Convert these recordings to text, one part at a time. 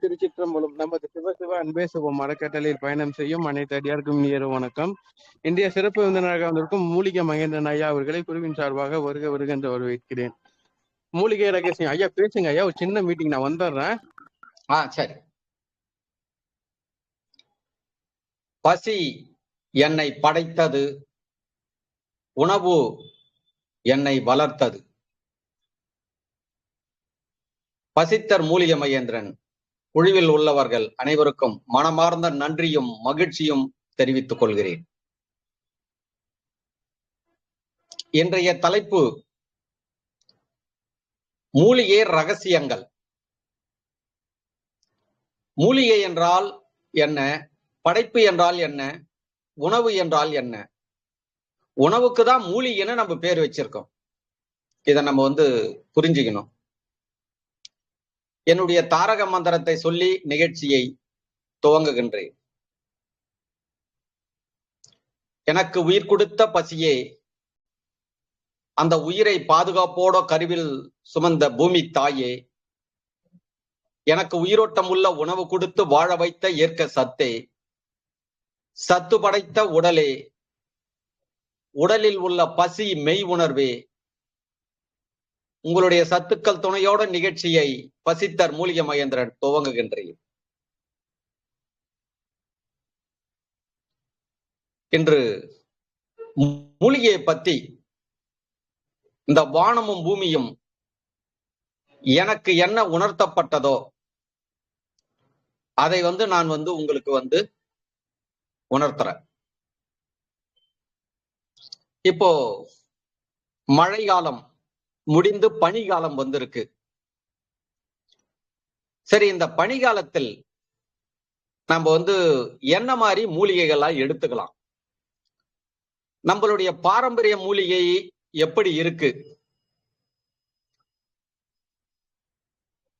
திருச்சிற்றம்பலம். நமது சிவசிவ அன்பே சுபம் அறக்கட்டளையில் பயணம் செய்யும் அனைத்து அடியாருக்கும் இனிய வணக்கம். இன்றைய சிறப்பு விருந்தினராக வந்திருக்கும் மூலிகை மகேந்திரன் ஐயா அவர்களை குழுவின் சார்பாக வருக வருக என்று வரவேற்கிறேன். மூலிகை ரகசியம் ஐயா பேசுங்க ஐயா, ஒரு சின்ன மீட்டிங், நான் வந்துடுறேன். சரி. பசி என்னை படைத்தது, உணவு என்னை வளர்த்தது. பசித்தர் மூலிகை மகேந்திரன் குழுவில் உள்ளவர்கள் அனைவருக்கும் மனமார்ந்த நன்றியும் மகிழ்ச்சியும் தெரிவித்துக் கொள்கிறேன். இன்றைய தலைப்பு மூலிகை ரகசியங்கள். மூலிகை என்றால் என்ன? படைப்பு என்றால் என்ன? உணவு என்றால் என்ன? உணவுக்கு தான் மூலிகைன்னு நம்ம பேர் வச்சிருக்கோம். இதை நம்ம புரிஞ்சுக்கணும். என்னுடைய தாரக மந்திரத்தை சொல்லி நிகழ்ச்சியை துவங்குகின்றேன். எனக்கு உயிர் கொடுத்த பசியே, அந்த உயிரை பாதுகாப்போட கருவில் சுமந்த பூமி தாயே, எனக்கு உயிரோட்டம் உள்ள உணவு கொடுத்து வாழ வைத்த இயற்கை சத்தே, சத்து படைத்த உடலே, உடலில் உள்ள பசி மெய் உணர்வே, உங்களுடைய சத்துக்கள் துணையோட நிகழ்ச்சியை பசித்தர் மூலிகை மகேந்திரன் துவங்குகின்றேன். இன்று மூலிகையை பத்தி இந்த வானமும் பூமியும் எனக்கு என்ன உணர்த்தப்பட்டதோ அதை நான் உங்களுக்கு உணர்த்துறேன். இப்போ மழை காலம் முடிந்து பனிகாலம் வந்திருக்கு. சரி, இந்த பனிகாலத்தில் நம்ம என்ன மாதிரி மூலிகைகள்லாம் எடுத்துக்கலாம்? நம்மளுடைய பாரம்பரிய மூலிகை எப்படி இருக்கு?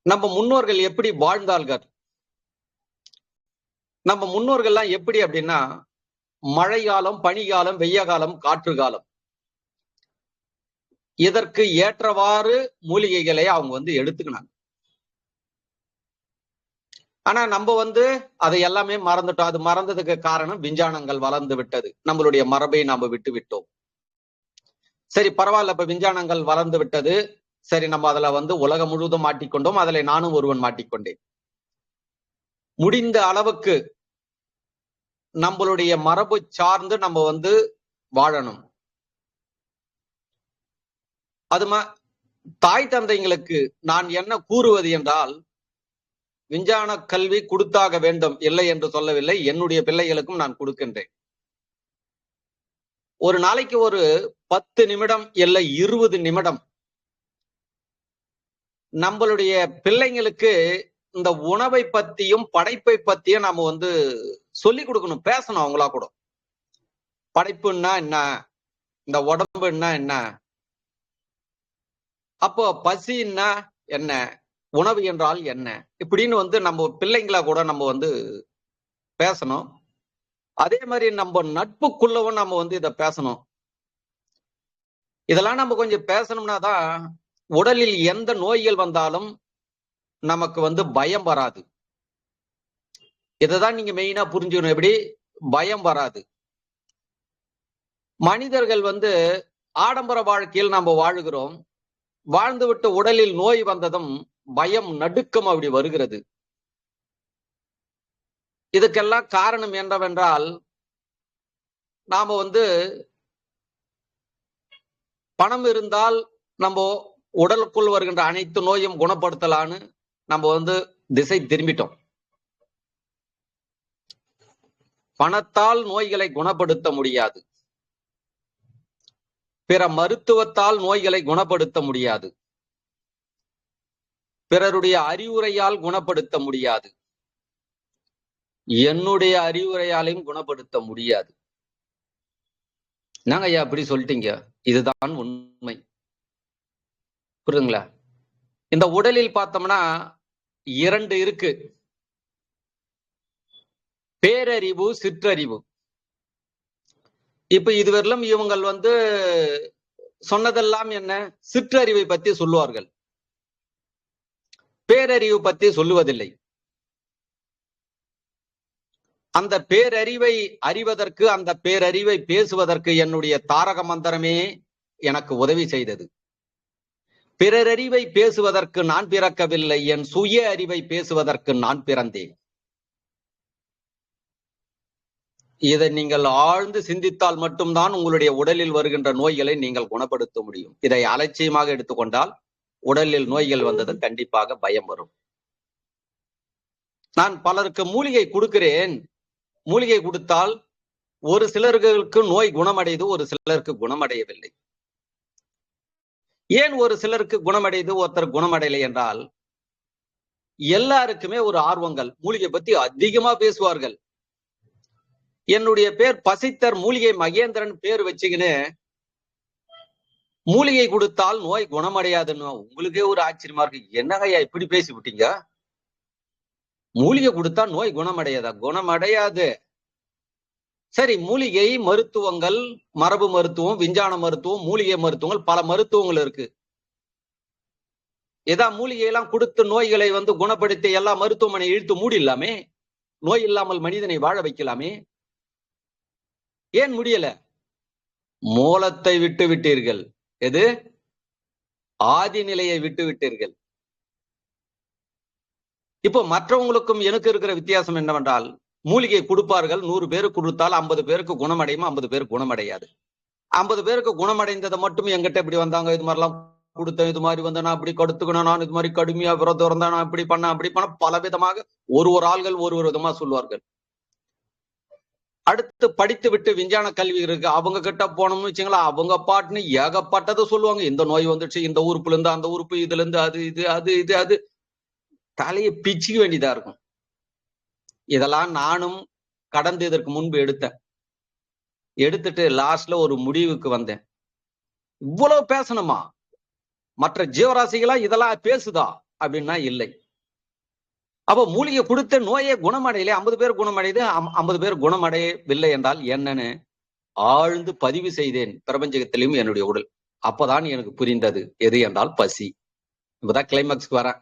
நம்ம முன்னோர்கள் எப்படி வாழ்ந்தார்கள்? நம்ம முன்னோர்கள்லாம் எப்படி அப்படின்னா, மழை காலம், பனிகாலம், வெய்ய காலம், காற்று காலம், இதற்கு ஏற்றவாறு மூலிகைகளை அவங்க எடுத்துக்கினாங்க. ஆனா நம்ம அதை எல்லாமே மறந்துட்டோம். அது மறந்ததுக்கு காரணம் விஞ்ஞானங்கள் வளர்ந்து விட்டது. நம்மளுடைய மரபை நாம விட்டு விட்டோம். சரி, பரவாயில்ல, இப்ப விஞ்ஞானங்கள் வளர்ந்து விட்டது. சரி, நம்ம அதுல உலகம் முழுவதும் மாட்டிக்கொண்டோம். அதில் நானும் ஒருவன் மாட்டிக்கொண்டேன். முடிந்த அளவுக்கு நம்மளுடைய மரபு சார்ந்து நம்ம வாழணும். அதுமா தாய் தந்தைங்களுக்கு நான் என்ன கூறுவது என்றால், விஞ்ஞான கல்வி கொடுத்தாக வேண்டும், இல்லை என்று சொல்லவில்லை. என்னுடைய பிள்ளைகளுக்கும் நான் கொடுக்கின்றேன். ஒரு நாளைக்கு ஒரு 10 நிமிடம் இல்லை 20 நிமிடம் நம்மளுடைய பிள்ளைங்களுக்கு இந்த உணவை பத்தியும் படைப்பை பத்தியும் நாம சொல்லி கொடுக்கணும், பேசணும். அவங்களா கூட படைப்புன்னா என்ன, இந்த உடம்புன்னா என்ன, அப்போ பசின்னா என்ன, உணவு என்றால் என்ன, இப்படின்னு நம்ம பிள்ளைங்களா கூட நம்ம பேசணும். அதே மாதிரி நம்ம நட்புக்குள்ளவும் நம்ம இதை பேசணும். இதெல்லாம் நம்ம கொஞ்சம் பேசணும்னா தான் உடலில் எந்த நோய்கள் வந்தாலும் நமக்கு பயம் வராது. இதைதான் நீங்க மெயினா புரிஞ்சுக்கணும். எப்படி பயம் வராது? மனிதர்கள் ஆடம்பர வாழ்க்கையில் நம்ம வாழுகிறோம். வாழ்ந்துவிட்டு உடலில் நோய் வந்ததும் பயம், நடுக்கம் அப்படி வருகிறது. இதுக்கெல்லாம் காரணம் என்னவென்றால், நாம பணம் இருந்தால் நம்ம உடலுக்குள் வருகின்ற அனைத்து நோயும் குணப்படுத்தலான்னு நம்ம திசை திரும்பிட்டோம். பணத்தால் நோய்களை குணப்படுத்த முடியாது. பிற மருத்துவத்தால் நோய்களை குணப்படுத்த முடியாது. பிறருடைய அறிவுரையால் குணப்படுத்த முடியாது. என்னுடைய அறிவுரையாலையும் குணப்படுத்த முடியாது. நாங்க ஐயா அப்படி சொல்லிட்டீங்க, இதுதான் உண்மை. புரியுதுங்களா? இந்த உடலில் பார்த்தோம்னா 2 இருக்கு, பேரறிவு, சிற்றறிவு. இப்ப இதுவரையிலும் இவங்கள் சொன்னதெல்லாம் என்ன? சிற்றறிவை பத்தி சொல்லுவார்கள், பேரறிவு பத்தி சொல்லுவதில்லை. அந்த பேரறிவை அறிவதற்கு, அந்த பேரறிவை பேசுவதற்கு என்னுடைய தாரக மந்திரமே எனக்கு உதவி செய்தது. பிறரறிவை பேசுவதற்கு நான் பிறக்கவில்லை, என் சுய அறிவை பேசுவதற்கு நான் பிறந்தேன். இதை நீங்கள் ஆழ்ந்து சிந்தித்தால் மட்டும்தான் உங்களுடைய உடலில் வருகின்ற நோய்களை நீங்கள் குணப்படுத்த முடியும். இதை அலட்சியமாக எடுத்துக்கொண்டால் உடலில் நோய்கள் வந்தது கண்டிப்பாக பயம் வரும். நான் பலருக்கு மூலிகை கொடுக்கிறேன். மூலிகை கொடுத்தால் ஒரு சிலர்களுக்கு நோய் குணமடையுது, ஒரு சிலருக்கு குணமடையவில்லை. ஏன் ஒரு சிலருக்கு குணமடையுது, ஒருத்தர் குணமடையலை என்றால், எல்லாருக்குமே ஒரு ஆர்வங்கள். மூலிகை பத்தி அதிகமா பேசுவார்கள். என்னுடைய பேர் பசித்தர் மூலிகை மகேந்திரன் பேர் வச்சுக்கின்னு மூலிகை கொடுத்தால் நோய் குணமடையாதுன்னு உங்களுக்கே ஒரு ஆச்சரியமா இருக்கு. என்னங்கய்யா இப்படி பேசி விட்டீங்க? மூலிகை கொடுத்தா நோய் குணமடையாதா? குணமடையாது. சரி, மூலிகை மருத்துவங்கள், மரபு மருத்துவம், விஞ்ஞான மருத்துவம், மூலிகை மருத்துவங்கள், பல மருத்துவங்கள் இருக்கு. ஏதா மூலிகையெல்லாம் கொடுத்து நோய்களை குணப்படுத்தி எல்லா மருத்துவமனை இழுத்து மூடிடலாமே, நோய் இல்லாமல் மனிதனை வாழ வைக்கலாமே. ஏன் முடியல? மூலத்தை விட்டு விட்டீர்கள். எது? ஆதி நிலையை விட்டு விட்டீர்கள். இப்போ மற்றவங்களுக்கும் எனக்கு இருக்கிற வித்தியாசம் என்னவென்றால், மூலிகை கொடுப்பார்கள், 100 பேருக்கு கொடுத்தால் 50 பேருக்கு குணமடையுமா, 50 பேருக்கு குணமடையாது. 50 பேருக்கு குணமடைந்ததை மட்டும் எங்கிட்ட இப்படி வந்தாங்க, இது மாதிரிலாம் கொடுத்தேன், இது மாதிரி நான் இப்படி கொடுத்துக்கணும், நான் இது மாதிரி கடுமையா விரதம் இருந்தா, நான் இப்படி பண்ண பல விதமாக ஒரு ஆள்கள் ஒரு விதமா சொல்லுவார்கள். அடுத்து படித்து விட்டு விஞ்ஞான கல்வி இருக்கு, அவங்க கிட்ட போனோம்னு வச்சுங்களா, அவங்க பாட்டுன்னு ஏகப்பட்டதை சொல்லுவாங்க. இந்த நோய் வந்துடுச்சு, இந்த உறுப்புல இருந்து அந்த உறுப்பு, இதுல இருந்து அது, இது தலையை பிச்சுக்க வேண்டியதா இருக்கும். இதெல்லாம் நானும் கடந்து இதற்கு முன்பு எடுத்துட்டு லாஸ்ட்ல ஒரு முடிவுக்கு வந்தேன். இவ்வளவு பேசணுமா? மற்ற ஜீவராசிகளா இதெல்லாம் பேசுதா அப்படின்னா இல்லை. அப்ப மூலிகை கொடுத்த நோயே குணமடையல, 50 பேர் குணமடையுது, 50 பேர் குணமடையவில்லை என்றால் என்னன்னு ஆழ்ந்து பதிவு செய்தேன் பிரபஞ்சத்திலும் என்னுடைய உடல். அப்பதான் எனக்கு புரிந்தது எது என்றால் பசி. இப்பதான் கிளைமாக்ஸ்க்கு வரேன்.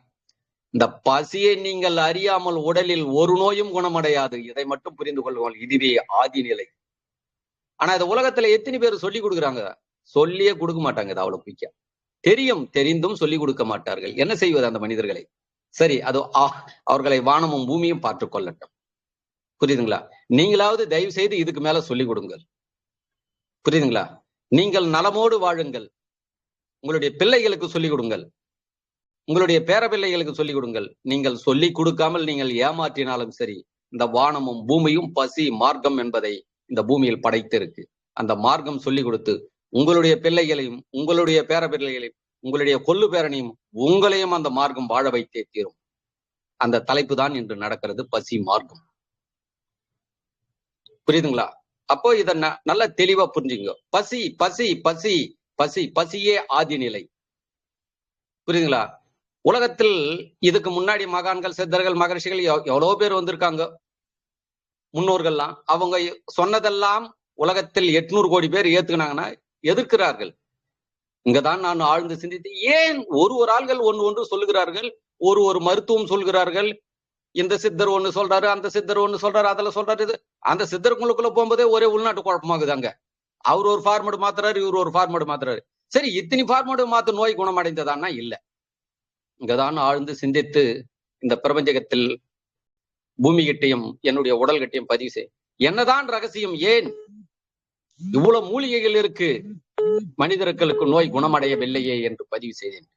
இந்த பசியை நீங்கள் அறியாமல் உடலில் ஒரு நோயும் குணமடையாது. இதை மட்டும் புரிந்து கொள்ளுங்கள். இதுவே ஆதி நிலை. ஆனா இந்த உலகத்துல எத்தனை பேர் சொல்லி கொடுக்குறாங்க? சொல்லியே கொடுக்க மாட்டாங்க. இது அவ்வளவு பிடிக்க தெரிந்தும் சொல்லி கொடுக்க மாட்டார்கள். என்ன செய்வது அந்த மனிதர்களை? சரி, அது அவர்களை வானமும் பூமியும் பார்த்து கொள்ளட்டும். புரியுதுங்களா? நீங்களாவது தயவு செய்து இதுக்கு மேல சொல்லி கொடுங்கள். புரியுதுங்களா? நீங்கள் நலமோடு வாழுங்கள். உங்களுடைய பிள்ளைகளுக்கு சொல்லிக் கொடுங்கள். உங்களுடைய பேர பிள்ளைகளுக்கு சொல்லிக் கொடுங்கள். நீங்கள் சொல்லி கொடுக்காமல் நீங்கள் ஏமாற்றினாலும் சரி, இந்த வானமும் பூமியும் பசி மார்க்கம் என்பதை இந்த பூமியில் படைத்திருக்கு. அந்த மார்க்கம் சொல்லிக் கொடுத்து உங்களுடைய பிள்ளைகளையும், உங்களுடைய பேர பிள்ளைகளையும், உங்களுடைய கொல்லு பேரனையும், உங்களையும் அந்த மார்க்கம் வாழ வைத்தே தீரும். அந்த தலைப்பு தான் இன்று நடக்கிறது, பசி மார்க்கம். புரியுதுங்களா? அப்போ இத நல்ல தெளிவா புரிஞ்சுங்க. பசி பசி பசி பசி பசியே ஆதி நிலை. புரியுதுங்களா? உலகத்தில் இதுக்கு முன்னாடி மகான்கள், சித்தர்கள், மகர்ஷிகள் எவ்வளவு பேர் வந்திருக்காங்க. முன்னோர்கள்லாம் அவங்க சொன்னதெல்லாம் உலகத்தில் 800 கோடி பேர் ஏத்துக்கினாங்கன்னா எதிர்க்கிறார்கள். இங்கதான் நான் ஆழ்ந்து சிந்தித்து, ஏன் ஒரு ஆள்கள் ஒன்று சொல்லுகிறார்கள், ஒரு மருத்துவம் சொல்கிறார்கள். இந்த சித்தர் ஒண்ணு சொல்றாரு, அந்த சித்தர் ஒண்ணு சொல்றாரு, அதுல சொல்றாரு. இது அந்த சித்தர்களுக்குள்ள போகும்போதே ஒரே உள்நாட்டு குழப்பமாகுதாங்க. அவர் ஒரு ஃபார்மேட் மாத்துறாரு, இவர் ஒரு ஃபார்மேட் மாத்துறாரு. சரி, இத்தனை ஃபார்மேட் மாத்து நோய் குணமடைந்ததான்னா இல்ல. இங்கதான் ஆழ்ந்து சிந்தித்து இந்த பிரபஞ்சகத்தில் பூமி கிட்டையும் என்னுடைய உடல் கிட்டையும் பதிவு செய். என்னதான் ரகசியம்? ஏன் இவ்வளவு மூலிகைகள் இருக்கு, மனிதர்களுக்கு நோய் குணமடையவில்லையே என்று பதிவு செய்தேன்.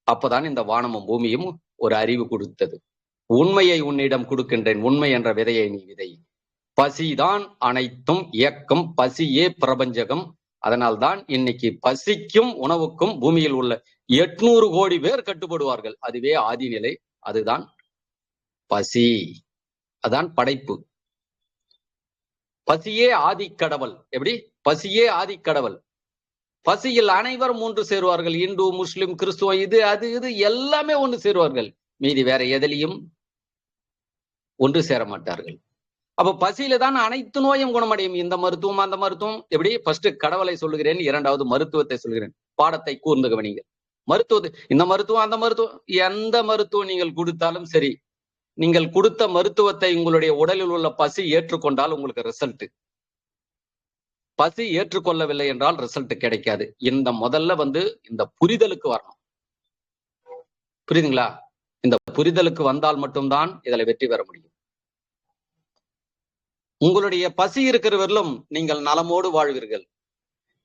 அப்பதான் இந்த வானமும் பூமியும் ஒரு அறிவு கொடுத்தது. உண்மையை உன்னிடம் கொடுக்கின்றேன், உண்மை என்ற விதையை நீ விதை. பசிதான் அனைத்தும் இயக்கம், பசியே பிரபஞ்சகம். அதனால்தான் இன்னைக்கு பசிக்கும் உணவுக்கும் பூமியில் உள்ள 800 கோடி பேர் கட்டுப்படுவார்கள். அதுவே ஆதிநிலை, அதுதான் பசி, அதான் படைப்பு. பசியே ஆதிக்கடவுள். எப்படி? பசியே ஆதிக்கடவுள். பசியில் அனைவரும் ஒன்று சேருவார்கள். இந்து, முஸ்லிம், கிறிஸ்துவம், இது அது இது எல்லாமே ஒன்று சேருவார்கள். மீதி வேற எதிலையும் ஒன்று சேர மாட்டார்கள். அப்ப பசியில தான் அனைத்து நோயும் குணமடையும். இந்த மருத்துவம், அந்த மருத்துவம். எப்படி? ஃபர்ஸ்ட் கடவுளை சொல்லுகிறேன், இரண்டாவது மருத்துவத்தை சொல்கிறேன். பாடத்தை கூர்ந்து கவனிங்க. மருத்துவத்தை, இந்த மருத்துவம், அந்த மருத்துவம், எந்த மருத்துவம் நீங்கள் கொடுத்தாலும் சரி, நீங்கள் கொடுத்த மருத்துவத்தை உங்களுடைய உடலில் உள்ள பசி ஏற்றுக்கொண்டால் உங்களுக்கு ரிசல்ட். பசி ஏற்றுக்கொள்ளவில்லை என்றால் ரிசல்ட் கிடைக்காது. இந்த முதல்ல இந்த புரிதலுக்கு வரணும். புரியுதுங்களா? இந்த புரிதலுக்கு வந்தால் மட்டும்தான் இதுல வெற்றி பெற முடியும். உங்களுடைய பசி இருக்கிறவர்களும் நீங்கள் நலமோடு வாழ்வீர்கள்.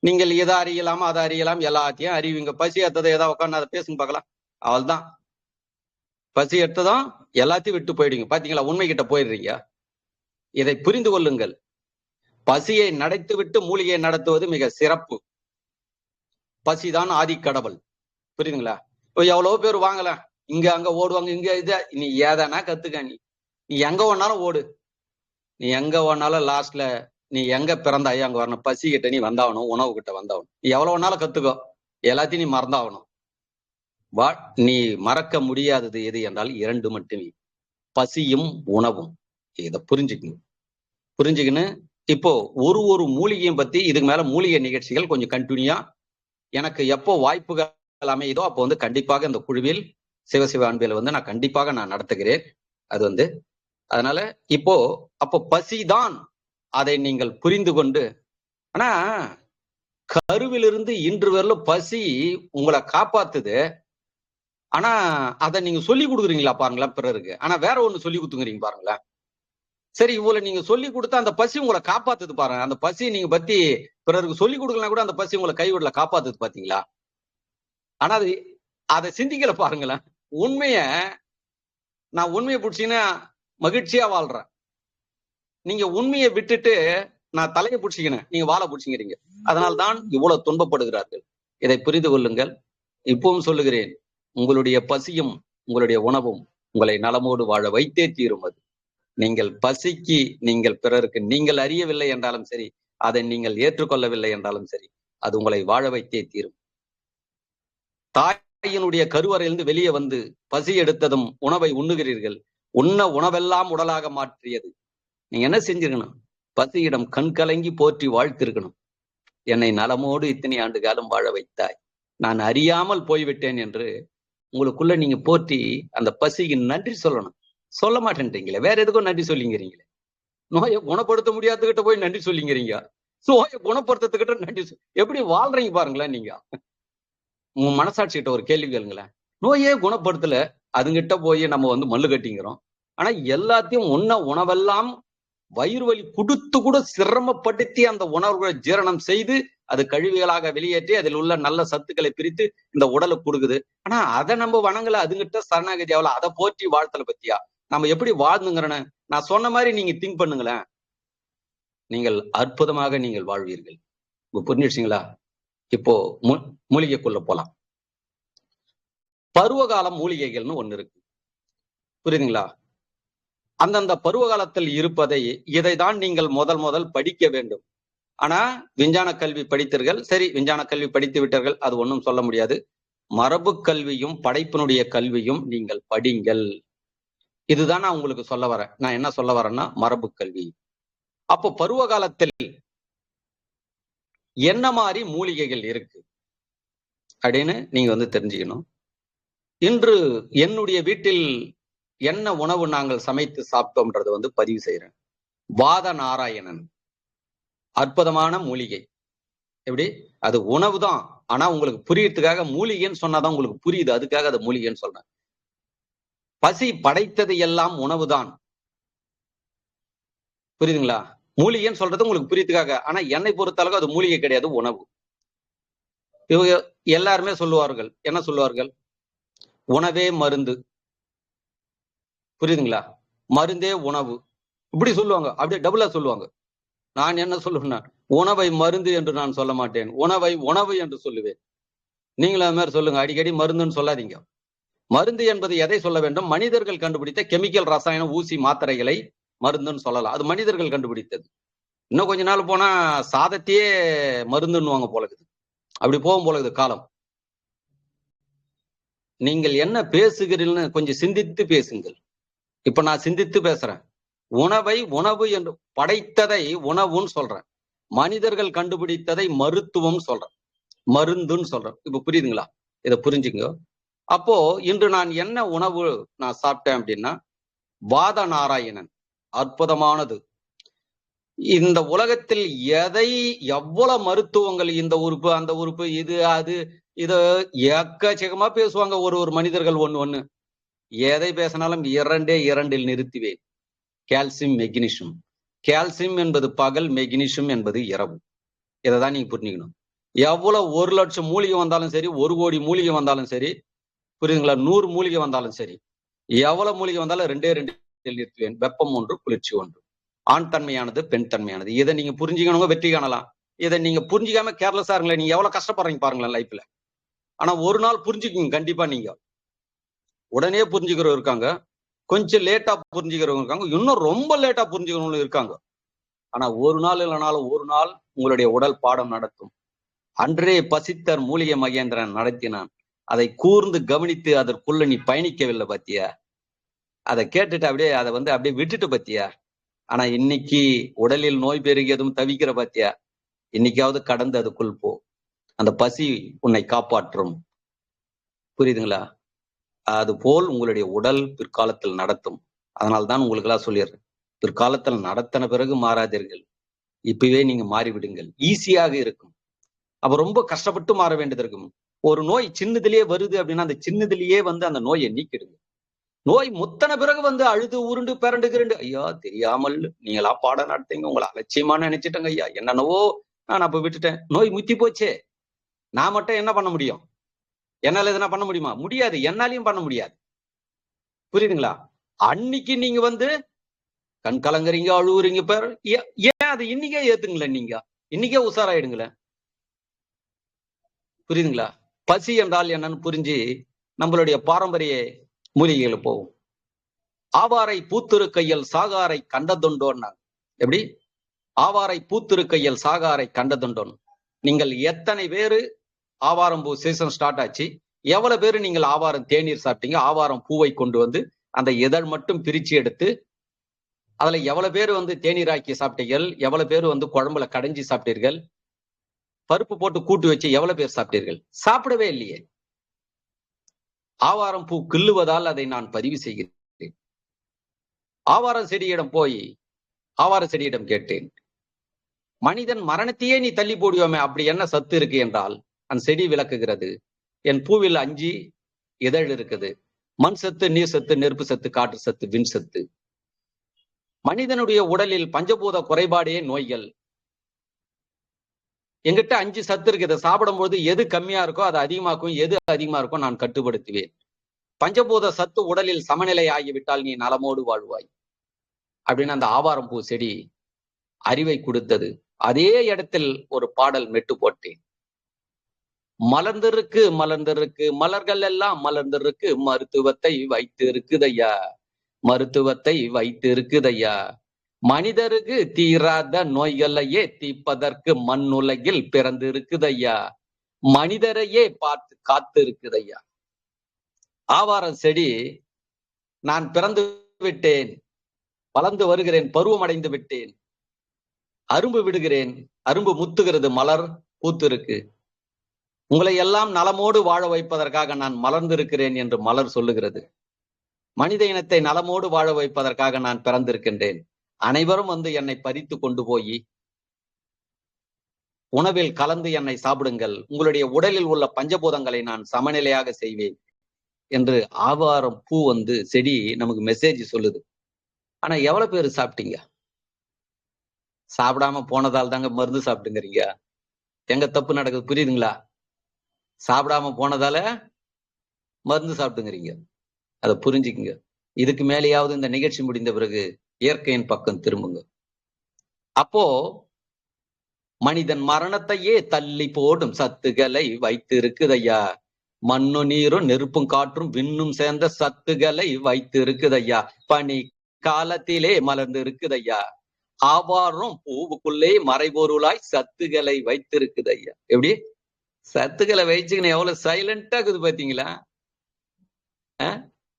நீங்கள் எதை அறியலாம், அதை அறியலாம், எல்லாத்தையும் அறிவிங்க. பசி எடுத்ததை ஏதாவது உட்காந்து அதை பேசுங்க பார்க்கலாம். அவள்தான் பசி எடுத்ததும் எல்லாத்தையும் விட்டு போயிடுங்க. பாத்தீங்களா? உண்மை கிட்ட போயிடுறீங்க. இதை புரிந்து கொள்ளுங்கள். பசியை நடத்தி விட்டு மூலிகையை நடத்துவது மிக சிறப்பு. பசிதான் ஆதிக்கடவுள். புரியுதுங்களா? இப்போ எவ்வளவு பேர் வாங்கல, இங்க அங்க ஓடுவாங்க. இங்க நீ ஏதானா கத்துக்க. நீ எங்க வேணாலும் ஓடு. நீ எங்க வேணாலும் லாஸ்ட்ல நீ எங்க பிறந்தாயோ அங்க வரணும். பசி கிட்ட நீ வந்தாகணும், உணவு கிட்ட வந்தாகணும். நீ எவ்வளவு வேணாலும் கத்துக்கோ, எல்லாத்தையும் நீ மறந்தாகணும். நீ மறக்க முடியாதது எது என்றால் இரண்டு மட்டுமே, பசியும் உணவும். இதை புரிஞ்சுக்கின்னு இப்போ ஒரு மூலிகையும் பத்தி இதுக்கு மேல மூலிகை நிகழ்ச்சிகள் கொஞ்சம் கண்டினியூயா எனக்கு எப்போ வாய்ப்புகள் அமையுதோ அப்போ கண்டிப்பாக இந்த குழுவில் சிவசிவ அன்பில் நான் கண்டிப்பாக நான் நடத்துகிறேன். அது அதனால அப்போ பசிதான், அதை நீங்கள் புரிந்து கொண்டு. ஆனா கருவிலிருந்து இன்று வரலும் பசி உங்களை காப்பாத்துது. ஆனா அதை நீங்க சொல்லி கொடுக்குறீங்களா பாருங்களேன் பிறருக்கு. ஆனா வேற ஒண்ணு சொல்லி கொடுத்துங்கிறீங்க பாருங்களேன். சரி, இவ்வளவு நீங்க சொல்லி கொடுத்தா அந்த பசி உங்களை காப்பாத்துது பாருங்க. அந்த பசி நீங்க பத்தி பிறருக்கு சொல்லி கொடுக்கலாம் கூட அந்த பசி உங்களை கைவிடல காப்பாத்துது பாத்தீங்களா? ஆனா அதை சிந்திக்கல பாருங்களேன். நான் உண்மையை பிடிச்சிங்கன்னா மகிழ்ச்சியா வாழ்றேன். நீங்க உண்மையை விட்டுட்டு நான் தலையை பிடிச்சிக்கினேன், நீங்க வாழை பிடிச்சிக்கிறீங்க. அதனால்தான் இவ்வளவு துன்பப்படுகிறார்கள். இதை புரிந்து கொள்ளுங்கள். இப்பவும் சொல்லுகிறேன், உங்களுடைய பசியும் உங்களுடைய உணவும் உங்களை நலமோடு வாழ வைத்தே தீரும். அது நீங்கள் பசிக்கு நீங்கள் பிறருக்கு நீங்கள் அறியவில்லை என்றாலும் சரி, அதை நீங்கள் ஏற்றுக்கொள்ளவில்லை என்றாலும் சரி, அது உங்களை வாழ வைத்தே தீரும். தாயினுடைய கருவறையிலிருந்து வெளியே பசி எடுத்ததும் உணவை உண்ணுகிறீர்கள். உண்ண உணவெல்லாம் உடலாக மாற்றியது. நீங்க என்ன செஞ்சிருக்கணும்? பசியிடம் கண் கலங்கி போற்றி வாழ்த்திருக்கணும். என்னை நலமோடு இத்தனை ஆண்டு காலம் வாழ வைத்தாய், நான் அறியாமல் போய்விட்டேன் என்று உங்களுக்குள்ள நீங்க போற்றி அந்த பசிக்கு நன்றி சொல்லணும். சொல்ல மாட்டேன்றீங்களே, வேற எதுக்கும் நன்றி சொல்லிங்கிறீங்களே. நோயை குணப்படுத்த முடியாததுகிட்ட போய் நன்றி சொல்லிங்கிறீங்க. நோயை குணப்படுத்துறதுக்கிட்ட நன்றி எப்படி வாழ்றீங்க பாருங்களேன். நீங்க உங்க மனசாட்சி கிட்ட ஒரு கேள்வி கேளுங்களேன். நோயே குணப்படுத்தல, அதுங்கிட்ட போய் நம்ம மல்லு கட்டிங்கிறோம். ஆனா எல்லாத்தையும் உணவெல்லாம் வயிறு வலி கொடுத்து கூட சிரமப்படுத்தி அந்த உணவுகளை ஜீரணம் செய்து அது கழிவுகளாக வெளியேற்றி அதில் உள்ள நல்ல சத்துக்களை பிரித்து இந்த உடலுக்கு கொடுக்குது. ஆனா அதை நம்ம வணங்கல, அதுங்கிட்ட சரணாகதி ஆகல, அதை போற்றி வாழ்த்தல பத்தியா நம்ம எப்படி வாழ்ந்துங்கிறன நான் சொன்ன மாதிரி நீங்க திங்க் பண்ணுங்களேன். நீங்கள் அற்புதமாக நீங்கள் வாழ்வீர்கள். இப்ப புரிஞ்சிடுச்சிங்களா? இப்போ மூலிகைக்குள்ள போலாம். பருவகாலம் மூலிகைகள்னு ஒண்ணு இருக்கு. புரியுதுங்களா? அந்தந்த பருவ காலத்தில் இருப்பதை இதைதான் நீங்கள் முதல் படிக்க வேண்டும். ஆனா விஞ்ஞான கல்வி படித்தீர்கள், சரி, விஞ்ஞான கல்வி படித்து விட்டீர்கள், அது ஒன்றும் சொல்ல முடியாது. மரபு கல்வியும் படைப்பினுடைய கல்வியும் நீங்கள் படிங்கள். இதுதான் நான் உங்களுக்கு சொல்ல வரேன். நான் என்ன சொல்ல வரேன்னா மரபு கல்வி. அப்போ பருவ காலத்தில் என்ன மாதிரி மூலிகைகள் இருக்கு அப்படின்னு நீங்க தெரிஞ்சுக்கணும். இன்று என்னுடைய வீட்டில் என்ன உணவு நாங்கள் சமைத்து சாப்பிட்டோம்ன்றது பதிவு செய்யறேன். வாத நாராயணன் அற்புதமான மூலிகை. எப்படி? அது உணவு தான், ஆனா உங்களுக்கு புரியறதுக்காக மூலிகைன்னு சொன்னாதான் உங்களுக்கு புரியுது, அதுக்காக அது மூலிகைன்னு சொல்றேன். பசி படைத்தது எல்லாம் உணவுதான். புரியுதுங்களா? மூலிகைன்னு சொல்றது உங்களுக்கு புரியுதுக்காக. ஆனா என்னை பொறுத்தளவு அது மூலிகை கிடையாது, உணவு. இவங்க எல்லாருமே சொல்லுவார்கள், என்ன சொல்லுவார்கள்? உணவே மருந்து. புரியுதுங்களா? மருந்தே உணவு, இப்படி சொல்லுவாங்க. அப்படியே டபுளா சொல்லுவாங்க. நான் என்ன சொல்லுவேன்னா, உணவை மருந்து என்று நான் சொல்ல மாட்டேன், உணவை உணவு என்று சொல்லுவேன். நீங்களும் அது மாதிரி சொல்லுங்க. அடிக்கடி மருந்துன்னு சொல்லாதீங்க. மருந்து என்பது எதை சொல்ல வேண்டும்? மனிதர்கள் கண்டுபிடித்த கெமிக்கல், ரசாயன, ஊசி, மாத்திரைகளை மருந்துன்னு சொல்லலாம். அது மனிதர்கள் கண்டுபிடித்தது. இன்னும் கொஞ்ச நாள் போனா சாதத்தையே மருந்துன்னுவாங்க போலக்குது. அப்படி போகும் போலக்குது காலம். நீங்கள் என்ன பேசுகிறீர்கள்னு கொஞ்சம் சிந்தித்து பேசுங்கள். இப்ப நான் சிந்தித்து பேசுறேன். உணவை உணவு என்று படைத்ததை உணவுன்னு சொல்றேன். மனிதர்கள் கண்டுபிடித்ததை மருத்துவம் சொல்றேன், மருந்துன்னு சொல்றேன். இப்ப புரியுதுங்களா? இதை புரிஞ்சுங்க. அப்போ இன்று நான் என்ன உணவு நான் சாப்பிட்டேன் அப்படின்னா, வாத நாராயணன். அற்புதமானது. இந்த உலகத்தில் எவ்வளவு மருத்துவங்கள், இந்த உறுப்பு அந்த உறுப்பு, இது அது, இத எக்கச்சக்கமா பேசுவாங்க ஒரு மனிதர்கள் ஒண்ணு. எதை பேசினாலும் இரண்டில் நிறுத்துவேன். Calcium, magnesium. கால்சியம் என்பது பகல், மெக்னீசியம் என்பது இரவு. இதைதான் நீங்க புரிஞ்சுக்கணும். எவ்வளவு 1,00,000 மூலிகை வந்தாலும் சரி, 1 கோடி மூலிகை வந்தாலும் சரி, புரியுதுங்களா, 100 மூலிகை வந்தாலும் சரி, எவ்வளவு மூலிகை வந்தாலும் ரெண்டில் நிறுத்துவேன். வெப்பம் ஒன்று, குளிர்ச்சி ஒன்று. ஆண் தன்மையானது, பெண் தன்மையானது. இதை நீங்க புரிஞ்சுக்கணுங்க, வெற்றி காணலாம். இதை நீங்க புரிஞ்சுக்காம கேர்லெஸ்ஸா இருங்களேன், நீங்க எவ்வளவு கஷ்டப்படுறீங்க பாருங்களேன் லைஃப்ல. ஆனா ஒரு நாள் புரிஞ்சுக்குங்க கண்டிப்பா. நீங்க உடனே புரிஞ்சுக்கிறவங்க இருக்காங்க, கொஞ்சம் லேட்டா புரிஞ்சுக்கிறவங்க இருக்காங்க, இன்னும் ரொம்ப லேட்டா புரிஞ்சுக்கிறவங்க இருக்காங்க. ஆனா ஒரு நாள் இல்லைனாலும் ஒரு நாள் உங்களுடைய உடல் பாடம் நடத்தும். அன்றே பசித்தர் மூலிகை மகேந்திரன் நடத்தினான். அதை கூர்ந்து கவனித்து அதற்குள்ள நீ பயணிக்கவில்லை பாத்தியா? அதை கேட்டுட்டு அப்படியே விட்டுட்டு பாத்தியா? ஆனா இன்னைக்கு உடலில் நோய் பெருகியதும் தவிக்கிற பாத்தியா? இன்னைக்காவது கடந்து அதுக்குள் போ. அந்த பசி உன்னை காப்பாற்றும். புரியுதுங்களா? அது போல் உங்களுடைய உடல் பிற்காலத்தில் நடத்தும். அதனால்தான் உங்களுக்கு எல்லாம் சொல்லிடுறேன், பிற்காலத்தில் நடத்தின பிறகு மாறாதீர்கள், இப்பவே நீங்க மாறிவிடுங்கள். ஈஸியாக இருக்கும். அப்ப ரொம்ப கஷ்டப்பட்டு மாற வேண்டியது இருக்கும். ஒரு நோய் சின்னதிலேயே வருது அப்படின்னா அந்த சின்னதிலேயே அந்த நோயை நீக்கிடுங்க. நோய் முத்தன பிறகு அழுது உருண்டு பிறண்டுகிறண்டு, ஐயா தெரியாமல் நீங்களா பாடம் நடத்தீங்க, உங்களை அலட்சியமா நினைச்சிட்டங்க ஐயா, என்னென்னவோ நான் அப்ப விட்டுட்டேன். நோய் முத்தி போச்சே. நான் மட்டும் என்ன பண்ண முடியும்? என்னால எதனா பண்ண முடியுமா? முடியாது. என்னாலையும் பண்ண முடியாது. புரியுதுங்களா? அன்னைக்கு நீங்க கண் கலங்குறீங்க, அழுவுறீங்க பேர், ஏன் அது இன்னைக்கே ஏத்துங்களேன். நீங்க இன்னைக்கே உஷாராயிடுங்களேன். புரியுதுங்களா? பசி என்றால் என்னன்னு புரிஞ்சு நம்மளுடைய பாரம்பரிய மூலிகைகளை போகும். ஆவாரை பூத்திருக்கையில் சாகாரை கண்டதுண்டோன்னா எப்படி? ஆவாரை பூத்திருக்கையில் சாகாரை கண்டதுண்டோன். நீங்கள் எத்தனை பேரு ஆவாரம் பூ சீசன் ஸ்டார்ட் ஆச்சு, எவ்வளவு பேரு நீங்கள் ஆவாரம் தேநீர் சாப்பிட்டீங்க? ஆவாரம் பூவை கொண்டு அந்த இதழ் மட்டும் பிரிச்சு எடுத்து அதுல எவ்வளவு பேர் தேநீராக்கி சாப்பிட்டீர்கள்? எவ்வளவு பேர் குழம்புல கடைஞ்சி சாப்பிட்டீர்கள்? பருப்பு போட்டு கூட்டு வச்சு எவ்வளவு பேர் சாப்பிட்டீர்கள்? சாப்பிடவே இல்லையே. ஆவாரம் பூ கிள்ளுவதால் அதை நான் பதிவு செய்கிறேன். ஆவாரம் செடியிடம் போய் ஆவார செடியிடம் கேட்டேன், மனிதன் மரணத்தையே நீ தள்ளி போடுவோமே, அப்படி என்ன சத்து இருக்கு என்றால் அந்த செடி விளக்குகிறது. என் பூவில் 5 இதழ் இருக்குது. மண் சத்து, நீர் சத்து, நெருப்பு சத்து, காற்று சத்து, விண் சத்து. மனிதனுடைய உடலில் பஞ்சபூத குறைபாடே நோய்கள். எங்கிட்ட 5 சத்து இருக்கு. இதை சாப்பிடும்போது எது கம்மியா இருக்கோ அதை அதிகமாக்கும், எது அதிகமா இருக்கோ நான் கட்டுப்படுத்துவேன். பஞ்சபூத சத்து உடலில் சமநிலை ஆகிவிட்டால் நீ நலமோடு வாழ்வாய் அப்படின்னு அந்த ஆவாரம் பூ செடி அறிவை கொடுத்தது. அதே இடத்தில் ஒரு பாடல் மெட்டு போட்டேன். மலர்ந்திருக்கு மலர்ந்திருக்கு மலர்கள் எல்லாம் மலர்ந்திருக்கு, மருத்துவத்தை வைத்து இருக்குதையா, மருத்துவத்தை வைத்து இருக்குதையா. மனிதருக்கு தீராத நோய்களையே தீர்ப்பதற்கு மண்ணுலகில் பிறந்து இருக்குதையா, மனிதரையே பார்த்து காத்து இருக்குதையா. ஆவாரம் செடி, நான் பிறந்து விட்டேன், வளர்ந்து வருகிறேன், பருவம் அடைந்து விட்டேன், அரும்பு விடுகிறேன், அரும்பு முத்துகிறது, மலர் பூத்து இருக்கு. உங்களை எல்லாம் நலமோடு வாழ வைப்பதற்காக நான் மலர்ந்திருக்கிறேன் என்று மலர் சொல்லுகிறது. மனித இனத்தை நலமோடு வாழ வைப்பதற்காக நான் பிறந்திருக்கின்றேன். அனைவரும் என்னை பறித்து கொண்டு போய் உணவில் கலந்து என்னை சாப்பிடுங்கள், உங்களுடைய உடலில் உள்ள பஞ்சபூதங்களை நான் சமநிலையாக செய்வேன் என்று ஆவாரம் பூ செடி நமக்கு மெசேஜ் சொல்லுது. ஆனா எவ்வளவு பேர் சாப்பிட்டீங்க? சாப்பிடாம போனதால் தாங்க மருந்து சாப்பிட்டுங்கிறீங்க. எங்க தப்பு நடக்குது புரியுதுங்களா? சாப்பிடாம போனதால மருந்து சாப்பிட்டுங்கிறீங்க. அதை புரிஞ்சுக்குங்க. இதுக்கு மேலேயாவது இந்த நிகழ்ச்சி முடிந்த பிறகு இயற்கையின் பக்கம் திரும்புங்க. அப்போ மனிதன் மரணத்தையே தள்ளி போடும் சத்துக்களை வைத்து இருக்குதையா, மண்ணு நீரும் நெருப்பும் காற்றும் விண்ணும் சேர்ந்த சத்துக்களை வைத்து இருக்குதையா, பனி காலத்திலே மலர்ந்து இருக்குதையா, ஆவாரம் பூவுக்குள்ளே மறைபொருளாய் சத்துக்களை வைத்திருக்குதையா. எப்படி சத்துக்களை வச்சுக்கணும், எவ்வளவு சைலண்டா இருக்குது பாத்தீங்களா?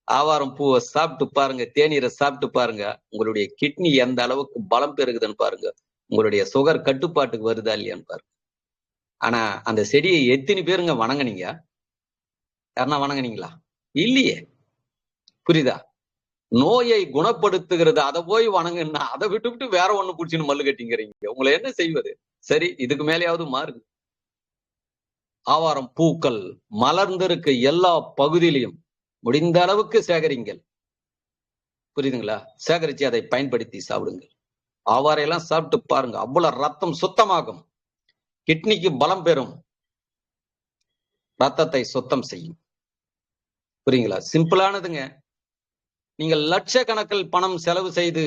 ஆவாரம் பூவை சாப்பிட்டு பாருங்க, தேநீரை சாப்பிட்டு பாருங்க, உங்களுடைய கிட்னி எந்த அளவுக்கு பலம் பெருகுதுன்னு பாருங்க, உங்களுடைய சுகர் கட்டுப்பாட்டுக்கு வருதா இல்லையான்னு பாருங்க. ஆனா அந்த செடியை எத்தனை பேருங்க வணங்குனீங்க? யாருன்னா வணங்குனீங்களா? இல்லையே. புரியுதா? நோயை குணப்படுத்துகிறது, அதை போய் வணங்குன்னா அதை விட்டு வேற ஒண்ணு புடிச்சுன்னு மல்லு கட்டிங்கிறீங்க. உங்களை என்ன செய்வது? சரி, இதுக்கு மேலேயாவது மாறுது. ஆவாரம் பூக்கள் மலர்ந்திருக்க எல்லா பகுதியிலையும் முடிந்த அளவுக்கு சேகரிங்கள். புரியுதுங்களா? சேகரிச்சு அதை பயன்படுத்தி சாப்பிடுங்கள். ஆவாரையெல்லாம் சாப்பிட்டு பாருங்க, அவ்வளவு ரத்தம் சுத்தமாகும், கிட்னிக்கு பலம் பெறும், ரத்தத்தை சுத்தம் செய்யும். புரியுங்களா? சிம்பிளானதுங்க. நீங்கள் லட்சக்கணக்கில் பணம் செலவு செய்து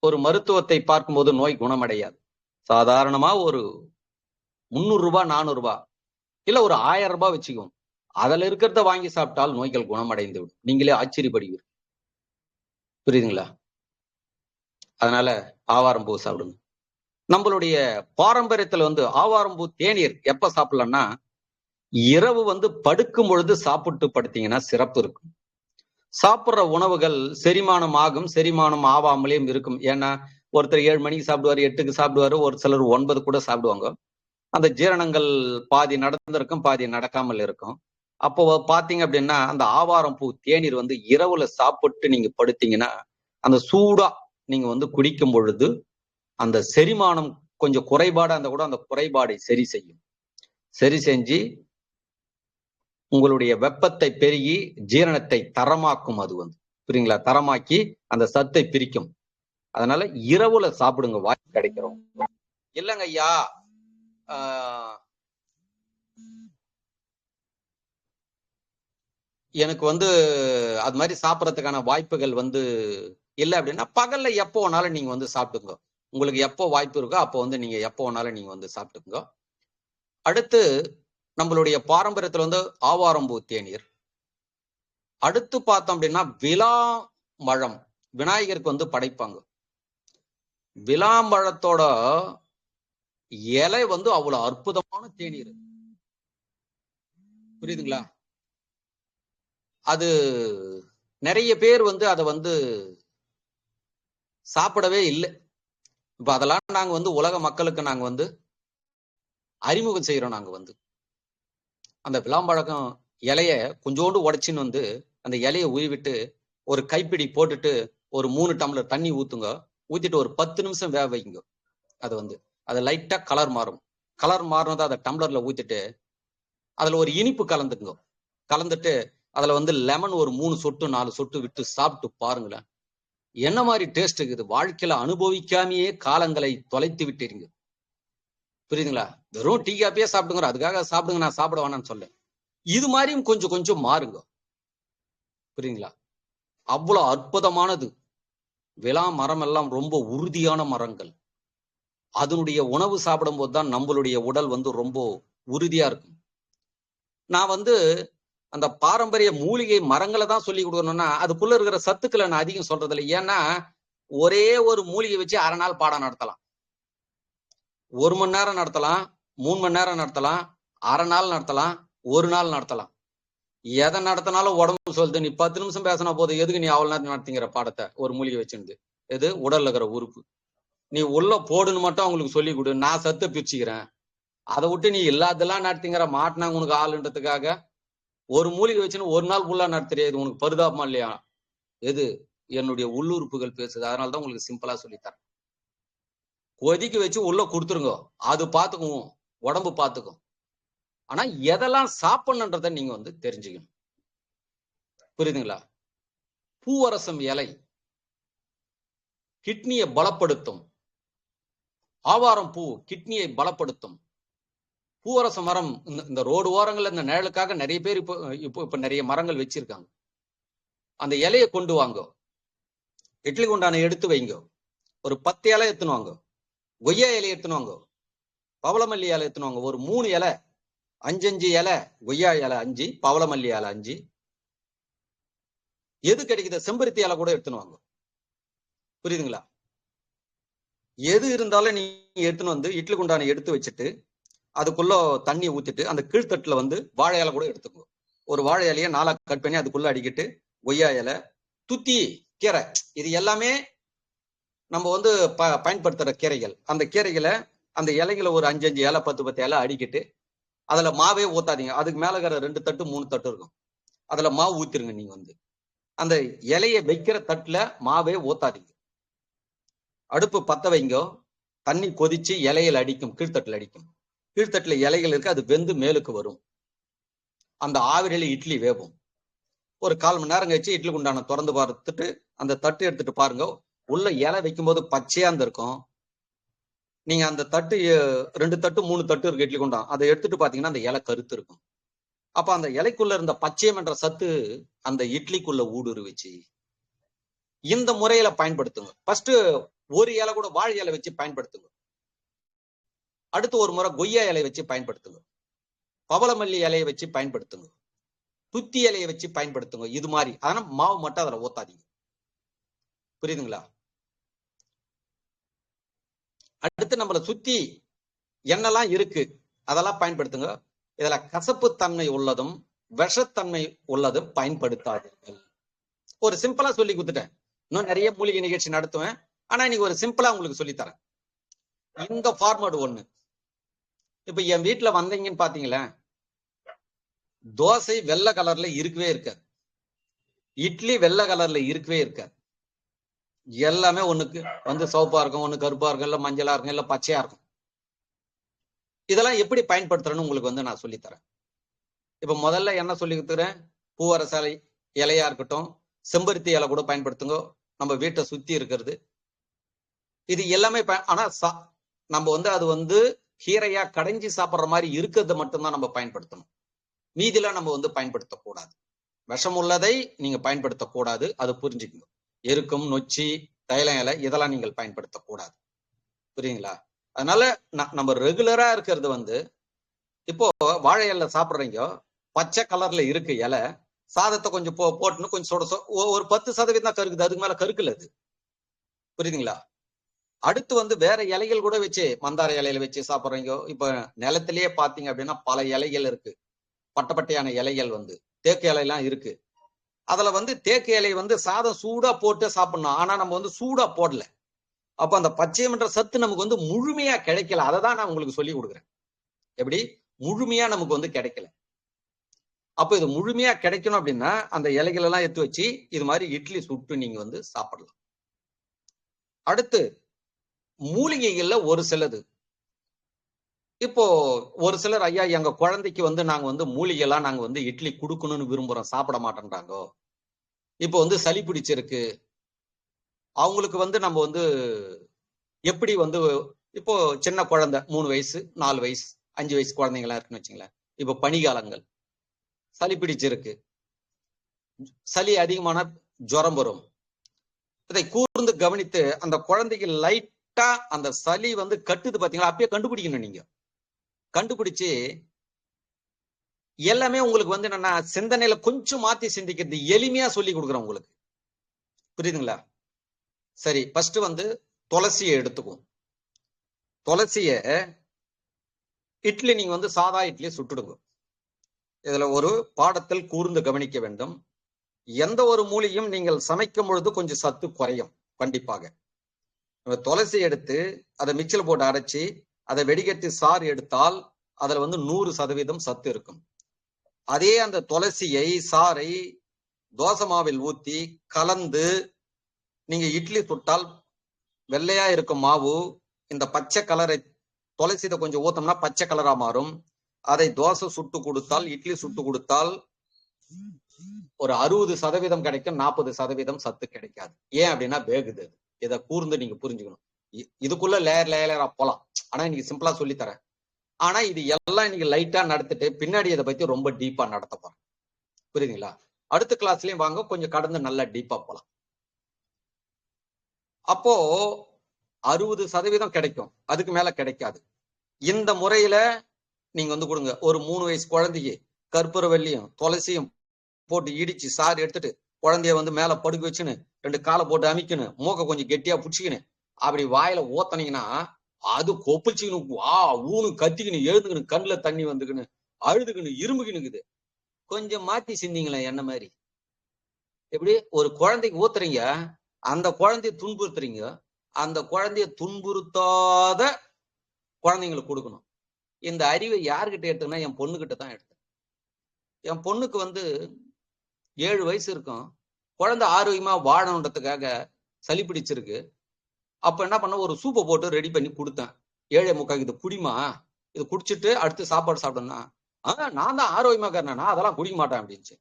ஒரு மருத்துவத்தை பார்க்கும்போது நோய் குணமடையாது. சாதாரணமா ஒரு 300 ரூபாய் 400 ரூபாய் இல்ல ஒரு 1000 ரூபாய் வச்சுக்கோங்க, அதுல இருக்கிறத வாங்கி சாப்பிட்டால் நோய்கள் குணமடைந்து விடும். நீங்களே ஆச்சரியப்படுவீர்கள். புரியுதுங்களா? அதனால ஆவாரம் பூ சாப்பிடுங்க. நம்மளுடைய பாரம்பரியத்துல ஆவாரம் பூ தேநீர் எப்ப சாப்பிடலாம்னா, இரவு படுக்கும் பொழுது சாப்பிட்டு படுத்தீங்கன்னா சிறப்பு இருக்கும். சாப்பிடுற உணவுகள் செரிமானம் ஆகும், செரிமானம் ஆவாமலேயும் இருக்கும். ஏன்னா ஒருத்தர் 7 மணிக்கு சாப்பிடுவாரு, 8க்கு சாப்பிடுவாரு, ஒரு சிலர் 9 கூட சாப்பிடுவாங்க. அந்த ஜீரணங்கள் பாதி நடந்திருக்கும், பாதி நடக்காமல் இருக்கும். அப்போ பாத்தீங்க அப்படின்னா அந்த ஆவாரம் பூ தேநீர் இரவுல சாப்பிட்டு நீங்க படுத்தீங்கன்னா அந்த சூடா நீங்க குடிக்கும் பொழுது அந்த செரிமானம் கொஞ்சம் குறைபாடு அந்த கூட அந்த குறைபாடை சரி செய்யும். சரி செஞ்சு உங்களுடைய வெப்பத்தை பெருகி ஜீரணத்தை தரமாக்கும். அது புரியுங்களா? தரமாக்கி அந்த சத்தை பிரிக்கும். அதனால இரவுல சாப்பிடுங்க வாய்ப்பு கிடைக்கிறோம். இல்லைங்க ஐயா, எனக்கு அது மாதிரி சாப்பிடறதுக்கான வாய்ப்புகள் இல்லை அப்படின்னா பகல்ல எப்போ வேணாலும் நீங்க சாப்பிட்டுங்க. உங்களுக்கு எப்போ வாய்ப்பு இருக்கோ அப்போ நீங்க எப்போ வேணாலும் நீங்க சாப்பிட்டுங்க. அடுத்து நம்மளுடைய பாரம்பரியத்துல ஆவாரம்பூ தேநீர். அடுத்து பார்த்தோம் அப்படின்னா விளாம்பழம் விநாயகருக்கு படைப்பாங்க. விளாம்பழத்தோட இலை அவ்வளவு அற்புதமான தேநீர். புரியுதுங்களா? அது நிறைய பேர் அதை சாப்பிடவே இல்லை. இப்ப அதெல்லாம் நாங்க உலக மக்களுக்கு நாங்க அறிமுகம் செய்யறோம். நாங்க அந்த விளாம்பழக்கம் இலைய கொஞ்சோண்டு உடைச்சின்னு அந்த இலையை உருவிட்டு ஒரு கைப்பிடி போட்டுட்டு ஒரு 3 டம்ளர் தண்ணி ஊத்துங்க. ஊத்திட்டு ஒரு 10 நிமிஷம் வேக வைங்க. அது லைட்டா கலர் மாறும். கலர் மாறினதை அதை டம்ளர்ல ஊத்திட்டு அதுல ஒரு இனிப்பு கலந்துங்க. கலந்துட்டு அதுல லெமன் ஒரு 3 சொட்டு 4 சொட்டு விட்டு சாப்பிட்டு பாருங்களேன். என்ன மாதிரி டேஸ்ட் இருக்குது. வாழ்க்கையில அனுபவிக்காமையே காலங்களை தொலைத்து விட்டீங்க. புரியுதுங்களா? வெறும் டீ காப்பியே சாப்பிடுங்க, அதுக்காக சாப்பிடுங்க நான் சாப்பிட வேணாம்னு சொல்ல. இது மாதிரியும் கொஞ்சம் கொஞ்சம் மாறுங்க. புரியுதுங்களா? அவ்வளவு அற்புதமானது. விளா மரம் எல்லாம் ரொம்ப உறுதியான மரங்கள். அதனுடைய உணவு சாப்பிடும் போதுதான் நம்மளுடைய உடல் ரொம்ப உறுதியா இருக்கும். நான் அந்த பாரம்பரிய மூலிகை மரங்களை தான் சொல்லி கொடுக்கணும்னா அதுக்குள்ள இருக்கிற சத்துக்களை நான் அதிகம் சொல்றது இல்லை. ஏன்னா ஒரே ஒரு மூலிகை வச்சு அரை நாள் பாடம் நடத்தலாம், 1 மணி நேரம் நடத்தலாம், 3 மணி நேரம் நடத்தலாம், அரை நாள் நடத்தலாம், 1 நாள் நடத்தலாம். எதை நடத்தினாலும் உடம்பு சொல்லுது நீ 10 நிமிஷம் பேசினா போதும், எதுக்கு நீ அவ்வளவு நேரம் நடத்திங்கிற பாடத்தை ஒரு மூலிகை வச்சிருந்து. எது உடல்ல இருக்கிற உறுப்பு நீ உள்ள போடுன்னு மட்டும் அவங்களுக்கு சொல்லி கொடு, நான் சத்தை பிரிச்சுக்கிறேன். அதை விட்டு நீ இல்லாதெல்லாம் நடத்திங்கிற மாட்டினாங்க உனக்கு ஆளுன்றதுக்காக ஒரு மூலிகை வச்சுன்னு 1 நாள் ஃபுல்லா நடத்துறியா? உனக்கு பரிதாபமா இல்லையா? எது என்னுடைய உள்ளுறுப்புகள் பேசுது. அதனாலதான் உங்களுக்கு சிம்பிளா சொல்லித்தரேன். கொதிக்க வச்சு உள்ள கொடுத்துருங்க, அது பாத்துக்குவோம், உடம்பு பாத்துக்கும். ஆனா எதெல்லாம் சாப்பிடணுன்றத நீங்க தெரிஞ்சுக்கணும். புரியுதுங்களா? பூவரசம் இலை கிட்னியை பலப்படுத்தும். ஆவாரம் பூ கிட்னியை பலப்படுத்தும். பூவரச மரம் இந்த ரோடு ஓரங்கள்ல இந்த நிழலுக்காக நிறைய பேர் இப்ப நிறைய மரங்கள் வச்சிருக்காங்க. அந்த இலையை கொண்டு வாங்க, இட்லி குண்டான எடுத்து வைங்க, ஒரு 10 இலை எடுத்துன்னு வாங்க, கொய்யா இலையை எடுத்துன்னு வாங்க, பவளமல்லி இலை எடுத்துன்னு வாங்க, ஒரு 3 இலை, 5 இலை, கொய்யா இலை 5, பவளமல்லி இலை 5, எது கிடைக்குது செம்பருத்தி இலை கூட எடுத்துன்னு வாங்க. புரியுதுங்களா? எது இருந்தாலும் நீங்க எடுத்துன்னு இட்லி குண்டான எடுத்து வச்சுட்டு அதுக்குள்ள தண்ணி ஊத்திட்டு அந்த கீழ்த்தட்டுல வாழை இலை கூட எடுத்துக்கோ. ஒரு வாழை இலையை 4 கட் பண்ணி அதுக்குள்ள அடிக்கிட்டு கொய்யா இலை, துத்தி கீரை, இது எல்லாமே நம்ம பயன்படுத்துற கீரைகள். அந்த கீரைகளை அந்த இலைகளை ஒரு 5 இலை 10 இலை அடிக்கிட்டு அதுல மாவே ஊத்தாதீங்க. அதுக்கு மேல இருக்கிற 2 தட்டு 3 தட்டு இருக்கும், அதுல மாவு ஊத்திருங்க. நீங்க அந்த இலையை வைக்கிற தட்டுல மாவே ஊத்தாதீங்க. அடுப்பு பத்த வைங்கோ, தண்ணி கொதிச்சு இலையில அடிக்கும், கீழ்த்தட்டுல அடிக்கும். கீழ்த்தட்டுல இலைகள் இருக்கு, அது வெந்து மேலுக்கு வரும். அந்த ஆவிரில இட்லி வேகும். ஒரு 1/4 மணி நேரம் கழிச்சு இட்லி குண்டான திறந்து பார்த்துட்டு அந்த தட்டு எடுத்துட்டு பாருங்க. உள்ள இலை வைக்கும் போது பச்சையா இருக்கும். நீங்க அந்த தட்டு 2 தட்டு 3 தட்டு இருக்கு இட்லி குண்டான், அதை எடுத்துட்டு பாத்தீங்கன்னா அந்த இலை கருத்து இருக்கும். அப்ப அந்த இலைக்குள்ள இருந்த பச்சையம் என்ற சத்து அந்த இட்லிக்குள்ள ஊடுருவிச்சு. இந்த முறையில பயன்படுத்துங்க. ஃபர்ஸ்ட் ஒரு இலை கூட வாழை இலை வச்சு பயன்படுத்துங்க. அடுத்து ஒரு முறை கொய்யா இலை வச்சு பயன்படுத்துங்க. பவளமல்லி இலையை வச்சு பயன்படுத்துங்க. துத்தி இலையை வச்சு பயன்படுத்துங்க. இது மாதிரி. ஆனா மாவு மட்டும் அதுல ஊத்தாதீங்க. புரியுதுங்களா? அடுத்து நம்மள சுத்தி என்னெல்லாம் இருக்கு அதெல்லாம் பயன்படுத்துங்க. இதுல கசப்பு தன்மை உள்ளதும் விஷத்தன்மை உள்ளதும் பயன்படுத்தாதீர்கள். ஒரு சிம்பிளா சொல்லி கொடுத்துட்டேன். இன்னும் நிறைய மூலிகை நிகழ்ச்சி நடத்துவேன். ஆனா இன்னைக்கு ஒரு சிம்பிளா உங்களுக்கு சொல்லித்தரேன். இந்த ஃபார்மட் ஒண்ணு. இப்ப என் வீட்டுல வந்தீங்கன்னு பாத்தீங்களா, தோசை வெள்ளை கலர்ல இருக்கவே இருக்காது, இட்லி வெள்ளை கலர்ல இருக்கவே இருக்காது. எல்லாமே ஒண்ணுக்கு வந்து சிவப்பா இருக்கும், ஒண்ணு கருப்பா இருக்கும், இல்ல மஞ்சளா இருக்கும், இல்ல பச்சையா இருக்கும். இதெல்லாம் எப்படி பயன்படுத்துறேன்னு உங்களுக்கு வந்து நான் சொல்லித்தரேன். இப்ப முதல்ல என்ன சொல்லி கொடுத்துறேன், பூவரசலை இலையா இருக்கட்டும், செம்பருத்தி இலை கூட பயன்படுத்துங்க. நம்ம வீட்டை சுத்தி இருக்கிறது இது எல்லாமே ஆனா நம்ம வந்து அது வந்து கீரையா கடைஞ்சி சாப்பிட்ற மாதிரி இருக்கிறத மட்டும்தான் நம்ம பயன்படுத்தணும். மீதிலாம் நம்ம வந்து பயன்படுத்தக்கூடாது. விஷம் உள்ளதை நீங்க பயன்படுத்தக்கூடாது, அது புரிஞ்சுக்கணும். எருக்கம், நொச்சி, தைல இலை இதெல்லாம் நீங்கள் பயன்படுத்தக்கூடாது. புரியுங்களா? அதனால நம்ம ரெகுலரா இருக்கிறது வந்து, இப்போ வாழை இலை சாப்பிட்றீங்க, பச்சை கலர்ல இருக்கு இலை, சாதத்தை கொஞ்சம் போட்டுன்னு கொஞ்சம் சுட ஒரு 10% தான் கருக்குது, அதுக்கு மேல கருக்குல அது. புரியுதுங்களா? அடுத்து வந்து வேற இலைகள் கூட வச்சு, மந்தார இலையில வச்சு சாப்பிட்றீங்க. இப்ப நிலத்திலேயே பாத்தீங்க அப்படின்னா பல இலைகள் இருக்கு, பட்டப்பட்டையான இலைகள் வந்து தேக்கு இலையெல்லாம் இருக்கு. அதுல வந்து தேக்கு இலை வந்து சாதம் சூடா போட்டு சாப்பிடணும். ஆனா நம்ம வந்து சூடா போடல. அப்ப அந்த பச்சையம்ன்ற சத்து நமக்கு வந்து முழுமையா கிடைக்கல. அதை தான் நான் உங்களுக்கு சொல்லி கொடுக்குறேன். எப்படி முழுமையா நமக்கு வந்து கிடைக்கல. அப்ப இது முழுமையா கிடைக்கணும் அப்படின்னா அந்த இலைகள் எல்லாம் எடுத்து வச்சு இது மாதிரி இட்லி சுட்டு நீங்க வந்து சாப்பிடலாம். அடுத்து மூலிகைகள்ல ஒரு சிலது, இப்போ ஒரு சிலர் ஐயா எங்க குழந்தைக்கு வந்து நாங்க வந்து மூலிகை எல்லாம் நாங்க வந்து இட்லி கொடுக்கணும்னு விரும்புறோம், சாப்பிட மாட்டேன்றாங்க. இப்போ வந்து சளி பிடிச்சிருக்கு, அவங்களுக்கு வந்து நம்ம வந்து எப்படி வந்து, இப்போ சின்ன குழந்தை 3 வயசு 4 வயசு 5 வயசு குழந்தைங்களா இருக்குன்னு வச்சுங்களேன். இப்போ பனிகாலங்கள், சளி பிடிச்சிருக்கு, சளி அதிகமான ஜுரம் வரும். இதை கூர்ந்து கவனித்து அந்த குழந்தைக்கு லைட்டா அந்த சளி வந்து கட்டுது பாத்தீங்களா, அப்பயே கண்டுபிடிக்கணும். நீங்க கண்டுபிடிச்சு எல்லாமே உங்களுக்கு வந்து என்னன்னா சிந்தனையில கொஞ்சம் மாத்தி சிந்திக்கிறது எளிமையா சொல்லி கொடுக்குறேன் உங்களுக்கு. புரியுதுங்களா? சரி, ஃபர்ஸ்ட் வந்து துளசியை எடுத்துக்கும். துளசிய இட்லி நீங்க வந்து சாதா இட்லியை சுட்டுடுங்க. இதுல ஒரு பாடத்தில் கூர்ந்து கவனிக்க வேண்டும். எந்த ஒரு மூலிகையும் நீங்கள் சமைக்கும் பொழுது கொஞ்சம் சத்து குறையும் கண்டிப்பாக. துளசி எடுத்து அதை மிக்சியில் போட்டு அரைச்சி அதை வெடிகட்டி சாறு எடுத்தால் அதுல வந்து 100% சத்து இருக்கும். அதே அந்த துளசியை சாறை தோசை மாவில் ஊத்தி கலந்து நீங்க இட்லி சுட்டால் வெள்ளையா இருக்கும் மாவு இந்த பச்சை கலரை, துளசி கொஞ்சம் ஊத்தம்னா பச்சை கலரா மாறும். அதை தோசை சுட்டு கொடுத்தால், இட்லி சுட்டு கொடுத்தால் ஒரு 60% கிடைக்கும், 40% சத்து கிடைக்காது. ஏன் அப்படின்னா வேகுது. இதை கூர்ந்து நீங்க புரிஞ்சுக்கணும். இதுக்குள்ள லேயரா போலாம், ஆனா இன்னைக்கு சிம்பிளா சொல்லித்தரேன். ஆனா இது எல்லாம் இன்னைக்கு லைட்டா நடத்திட்டு பின்னாடி இதை பத்தி ரொம்ப டீப்பா நடத்த போறேன். புரியுதுங்களா? அடுத்த கிளாஸ்லயும் வாங்க, கொஞ்சம் கடந்து நல்லா டீப்பா போலாம். அப்போ 60% கிடைக்கும், அதுக்கு மேல கிடைக்காது. இந்த முறையில நீங்க வந்து கொடுங்க. ஒரு 3 வயசு குழந்தைக்கு கற்பூரவல்லியும் துளசியும் போட்டு இடிச்சு சாறு எடுத்துட்டு குழந்தைய வந்து மேல படுக்க வச்சுன்னு 2 காலை போட்டு அமைக்கணும், மூக்கை கொஞ்சம் கெட்டியா புடிச்சுக்கணும். அப்படி வாயில ஓத்தனீங்கன்னா அது கொப்பிச்சுக்கணும், ஊனு கத்திக்கணும், எழுந்துக்கணும், கண்ணுல தண்ணி வந்துக்கணும், அழுதுக்கணும், இரும்புக்கணுக்குது. கொஞ்சம் மாத்தி சிந்திங்களேன் என்ன மாதிரி. எப்படி ஒரு குழந்தைக்கு ஊத்துறீங்க, அந்த குழந்தைய துன்புறுத்துறீங்க. அந்த குழந்தைய துன்புறுத்தாத குழந்தைங்களுக்கு கொடுக்கணும். இந்த அறிவை யாருக்கிட்ட எடுத்தேன்னா என் பொண்ணுகிட்ட தான் எடுத்தேன். என் பொண்ணுக்கு வந்து 7 வயசு இருக்கும். குழந்தை ஆரோக்கியமா வாழணுன்றதுக்காக சளி பிடிச்சிருக்கு. அப்ப என்ன பண்ண, ஒரு சூப்பை போட்டு ரெடி பண்ணி கொடுத்தேன். 7:45 இது குடிமா, இது குடிச்சிட்டு அடுத்து சாப்பாடு சாப்பிடணும்னா, நான் தான் ஆரோக்கியமா இருக்கிறேன், நான் அதெல்லாம் குடிக்க மாட்டேன் அப்படின்ச்சு.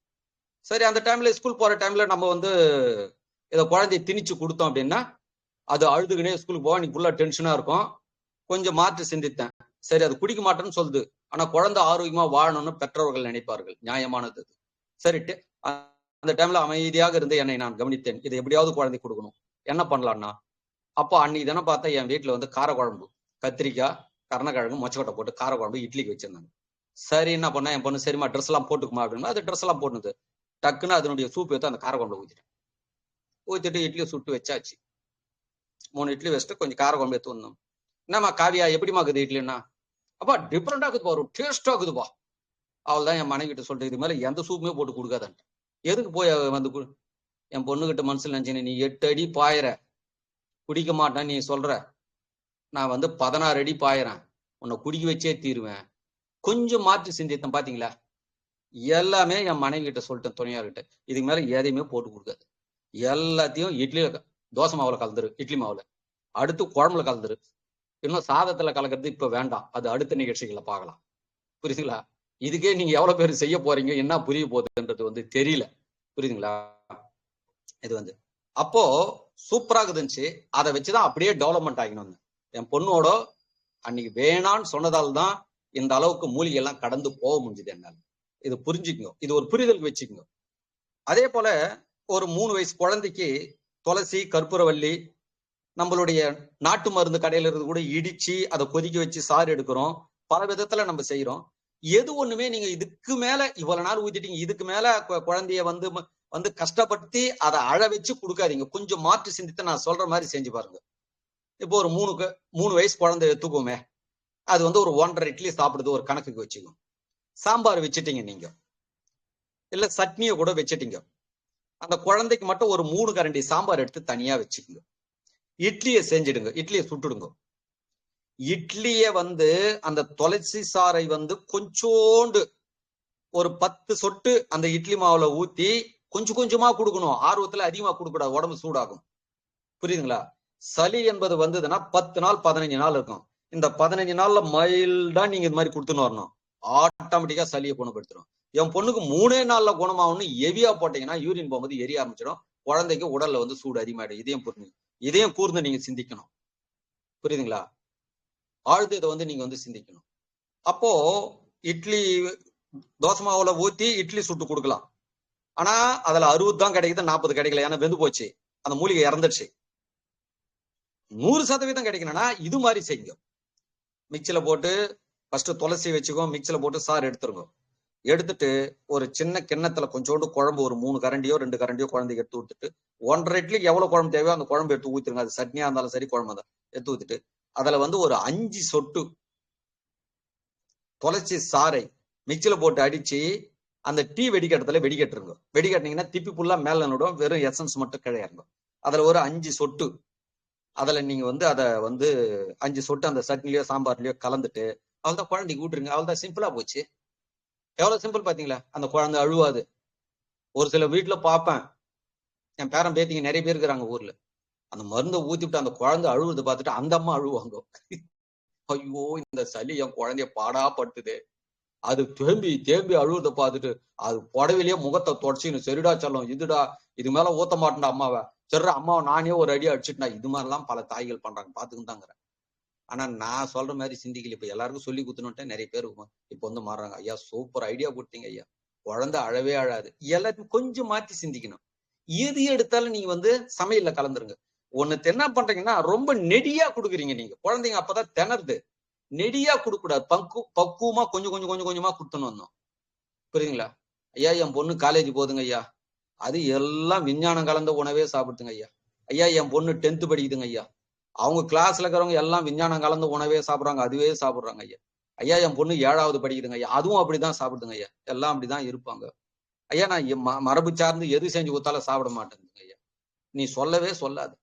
சரி, அந்த டைம்ல ஸ்கூல் போற டைம்ல நம்ம வந்து இதை குழந்தைய திணிச்சு கொடுத்தோம் அப்படின்னா அது அழுதுகினே ஸ்கூலுக்கு போக, நீ ஃபுல்லா டென்ஷனா இருக்கும். கொஞ்சம் மாற்றி சிந்தித்தேன். சரி, அது குடிக்க மாட்டேன்னு சொல்லுது, ஆனா குழந்தை ஆரோக்கியமா வாழணும்னு பெற்றோர்கள் நினைப்பார்கள், நியாயமானது. சரிட்டு அந்த டைம்ல அமைதியாக இருந்து என்னை நான் கவனித்தேன். இதை எப்படியாவது குழந்தை கொடுக்கணும், என்ன பண்ணலாம்னா. அப்போ அன்னைக்கு தானே பார்த்தா என் வீட்டுல வந்து காரக்குழம்பு, கத்திரிக்காய், கருணக்கிழங்கு, மொச்சக்கொட்டை போட்டு காரக்குழம்பு இட்லிக்கு வச்சிருந்தாங்க. சரி, என்ன பண்ண என் பொண்ணு, சரிம்மா ட்ரெஸ் எல்லாம் போட்டுக்குமா அப்படின்னா, அது ட்ரெஸ் எல்லாம் போட்டுது. டக்குன்னு அதனுடைய சூப் எடுத்து அந்த காரக்குழம்புல ஊத்திட்டு இட்லியை சுட்டு வச்சாச்சு. 3 இட்லி வச்சுட்டு கொஞ்சம் காரக்குழம்பு எடுத்து வந்தோம். என்னம்மா காவியா, எப்படிமா இருக்குது இட்லின்னா? அப்பா டிஃப்ரெண்டா இருக்குதுப்பா, ஒரு டேஸ்டா இருக்குதுப்பா. அவள் தான் என் மனைவி கிட்ட சொல்லிட்டு, இது மேல எந்த சூப்புமே போட்டு கொடுக்காதன்ட்டு. எதுக்கு போய் வந்து என் பொண்ணுகிட்ட மனசுல நினைச்சேன், நீ 8 அடி பாயிற, குடிக்க மாட்டேன் நீ சொல்ற, நான் வந்து 16 அடி பாயிறேன், உன்னை குடிக்க வச்சே தீருவேன். கொஞ்சம் மாற்றி சிந்தித்தேன். பாத்தீங்களா, எல்லாமே என் மனைவி கிட்ட சொல்லிட்டேன், துணையார்கிட்ட, இதுக்கு மேல எதையுமே போட்டு கொடுக்காது, எல்லாத்தையும் இட்லியில தோசை மாவுல கலந்துரு, இட்லி மாவுல அடுத்து குழம்புல கலந்துரு, இன்னும் சாதத்துல கலக்கிறது இப்ப வேண்டாம், அது அடுத்த நிகழ்ச்சிகளை பார்க்கலாம். புரியுதுங்களா? இதுக்கே நீங்க எவ்வளவு பேர் செய்ய போறீங்க, என்ன புரிய போகுதுன்றது வந்து தெரியல. புரியுதுங்களா? இது வந்து அப்போ சூப்பராக இருந்துச்சு. அதை வச்சுதான் அப்படியே டெவலப்மெண்ட் ஆகினோம். என் பொண்ணோட அன்னைக்கு வேணான்னு சொன்னதால் தான் இந்த அளவுக்கு மூலிகை எல்லாம் கடந்து போக முடிஞ்சது என்னால. இது புரிஞ்சுக்கோ, இது ஒரு புரிதலுக்கு வச்சுக்கோங்க. அதே போல ஒரு 3 வயசு குழந்தைக்கு துளசி, கற்பூரவள்ளி, நம்மளுடைய நாட்டு மருந்து கடையில இருந்து கூட இடிச்சு அதை கொதிக்க வச்சு சாறு எடுக்கிறோம். பல விதத்துல நம்ம செய்யறோம். எது ஒண்ணுமே நீங்க இதுக்கு மேல இவ்வளவு நாள் ஊத்திட்டீங்க, இதுக்கு மேல குழந்தைய வந்து கஷ்டப்படுத்தி அதை அழ வச்சு கொடுக்காதீங்க. கொஞ்சம் மாற்றி சிந்தித்து நான் சொல்ற மாதிரி செஞ்சு பாருங்க. இப்போ ஒரு 3 வயசு குழந்தை எடுத்துக்கோமே, அது வந்து ஒரு 1.5 இட்லி சாப்பிடுது, ஒரு கணக்குக்கு வச்சுக்கோங்க. சாம்பார் வச்சுட்டீங்க நீங்க, இல்ல சட்னியை கூட வச்சுட்டீங்க. அந்த குழந்தைக்கு மட்டும் ஒரு 3 கரண்டி சாம்பார் எடுத்து தனியா வச்சுக்கோங்க. இட்லியை செஞ்சிடுங்க, இட்லியை சுட்டுடுங்க. இட்லிய வந்து அந்த துளசி சாறை வந்து கொஞ்சோண்டு ஒரு 10 சொட்டு அந்த இட்லி மாவுல ஊத்தி கொஞ்சம் கொஞ்சமா கொடுக்கணும். ஆர்வத்துல அதிகமா கொடுக்கூடாது, உடம்பு சூடாகும். புரியுதுங்களா? சளி என்பது வந்ததுன்னா 10 நாள் 15 நாள் இருக்கும். இந்த 15 நாள்ல மைல்டா நீங்க இது மாதிரி கொடுத்துன்னு வரணும், ஆட்டோமேட்டிக்கா சளியை குணப்படுத்திடும். என் பொண்ணுக்கு 3 நாள்ல குணமாகணும். ஹெவியா போட்டீங்கன்னா யூரின் போகும்போது எரிய ஆரம்பிச்சிடும், குழந்தைக்கு உடல்ல வந்து சூடு அதிகமாயிடும். இதையும் கூர்ந்து நீங்க சிந்திக்கணும். புரியுதுங்களா? ஆழ்ந்து இதை வந்து நீங்க வந்து சிந்திக்கணும். அப்போ இட்லி தோசை மாவுல ஊத்தி இட்லி சுட்டு கொடுக்கலாம். ஆனா அதுல 60 தான் கிடைக்குது, 40 கிடைக்கல. ஏன்னா வெந்து போச்சு, அந்த மூலிகை இறந்துடுச்சு. 100% கிடைக்கணும்னா இது மாதிரி செய்யுங்க. மிக்சில போட்டு ஃபர்ஸ்ட் துளசி வச்சுக்கோ, மிக்சில போட்டு சாறு எடுத்துருங்க. எடுத்துட்டு ஒரு சின்ன கிண்ணத்துல கொஞ்சோண்டு குழம்பு, ஒரு 3 கரண்டியோ 2 கரண்டியோ குழந்தைக்கு எடுத்து ஊத்துட்டு, 1.5 இட்லிக்கு எவ்வளவு குழம்பு தேவையோ அந்த குழம்பு எடுத்து ஊத்திருங்க. அது சட்னியா இருந்தாலும் சரி, குழம்பு இருந்தாலும் எடுத்து ஊத்திட்டு, அதுல வந்து ஒரு 5 சொட்டு துளசி சாறை மிக்சில போட்டு அடிச்சு அந்த டீ வெடிக்கட்டத்துல வெடிக்கட்டுருங்க. வெடிக்கட்டினீங்கன்னா திப்பி புல்லா மேல நடும், வெறும் எசன்ஸ் மட்டும் கிடையாருங்க. அதுல ஒரு 5 சொட்டு அதுல நீங்க வந்து அதை வந்து 5 சொட்டு அந்த சட்னிலயோ சாம்பார்லயோ கலந்துட்டு அவள்தான் குழந்தைக்கு ஊட்டுருங்க. அவள்தான், சிம்பிளா போச்சு. எவ்வளவு சிம்பிள் பாத்தீங்களா? அந்த குழந்தை அழுவாது. ஒரு சில வீட்டுல பார்ப்பேன், என் பேரன் பேத்திங்க நிறைய பேர் இருக்கிறாங்க ஊர்ல, அந்த மருந்தை ஊத்தி விட்டு அந்த குழந்தை அழுவுறது பார்த்துட்டு அந்த அம்மா அழுவாங்க. ஐயோ இந்த சளி என் குழந்தைய பாடா படுத்துது. அது தேம்பி தேம்பி அழுவதை பார்த்துட்டு அது புடவிலேயே முகத்தை தொடச்சின்னு, சரிடா செல்லம் இதுடா, இது மேல ஊத்த மாட்டேன்டா அம்மாவை, சரிடா அம்மாவை நானே ஒரு அடி அடிச்சுட்டா. இது மாதிரிலாம் பல தாய்கள் பண்றாங்க, பாத்துக்கிட்டாங்கிறேன். ஆனா நான் சொல்ற மாதிரி சிந்திக்கல. இப்ப எல்லாருக்கும் சொல்லி குத்துனுட்டேன், நிறைய பேர் இப்ப வந்து மாறுறாங்க. ஐயா சூப்பர் ஐடியா கொடுத்தீங்க ஐயா, குழந்தை அழவே அழாது. எல்லாத்தையும் கொஞ்சம் மாத்தி சிந்திக்கணும். எது எடுத்தாலும் நீங்க வந்து சமையல்ல கலந்துருங்க. ஒண்ணு என்ன பண்றீங்கன்னா ரொம்ப நெடியா கொடுக்குறீங்க நீங்க, குழந்தைங்க அப்பதான் திணறுது. நெடியா கொடுக்க கூடாது, பக்குவமா கொஞ்சம் கொஞ்சம் கொஞ்சம் கொஞ்சமா கொடுத்துன்னு வந்தோம். புரியுதுங்களா? ஐயா என் பொண்ணு காலேஜ் போகுதுங்க ஐயா, அது எல்லாம் விஞ்ஞானம் கலந்த உணவே சாப்பிடுதுங்க ஐயா. ஐயா என் பொண்ணு 10th படிக்குதுங்க ஐயா, அவங்க கிளாஸ்ல இருக்கிறவங்க எல்லாம் விஞ்ஞானம் கலந்த உணவே சாப்பிடுறாங்க, அதுவே சாப்பிடுறாங்க ஐயா. ஐயா என் பொண்ணு 7வது படிக்குதுங்க ஐயா, அதுவும் அப்படிதான் சாப்பிடுதுங்க ஐயா. எல்லாம் அப்படிதான் இருப்பாங்க ஐயா. நான் மரபு சார்ந்து எது செஞ்சு கொடுத்தாலும் சாப்பிட மாட்டேங்குதுங்க ஐயா. நீ சொல்லவே சொல்லாது.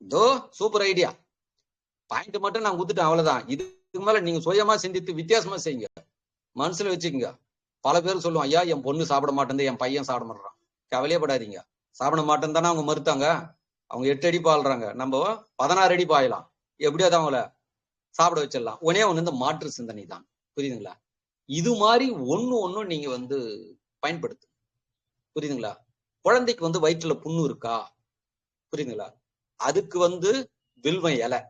இதோ சூப்பர் ஐடியா, பாயிண்ட் மட்டும் நான் கொடுத்துட்டேன், அவ்வளவுதான். இதுக்கு மேல நீங்க சுயமா சிந்தித்து வித்தியாசமா செய்யுங்க, மனசுல வச்சுக்கோங்க. பல பேர் சொல்லுவான், ஐயா என் பொண்ணு சாப்பிட மாட்டேங்குது, என் பையன் சாப்பிட மாட்டேறான். கவலையப்படாதீங்க, சாப்பிட மாட்டேன்னு தானே அவங்க மறுத்தாங்க. அவங்க 8 அடி பாழ்றாங்க, நம்ம 16 அடி பாயலாம், எப்படியாவது அவங்கள சாப்பிட வச்சிடலாம். ஒன்னே ஒண்ணு இந்த மாற்று சிந்தனை தான். புரியுதுங்களா? இது மாதிரி ஒண்ணும் நீங்க வந்து பயன்படுத்து. புரியுதுங்களா? குழந்தைக்கு வந்து வயிற்றுல புண்ணு இருக்கா? புரியுதுங்களா? அதுக்கு வந்து வில்வ இலை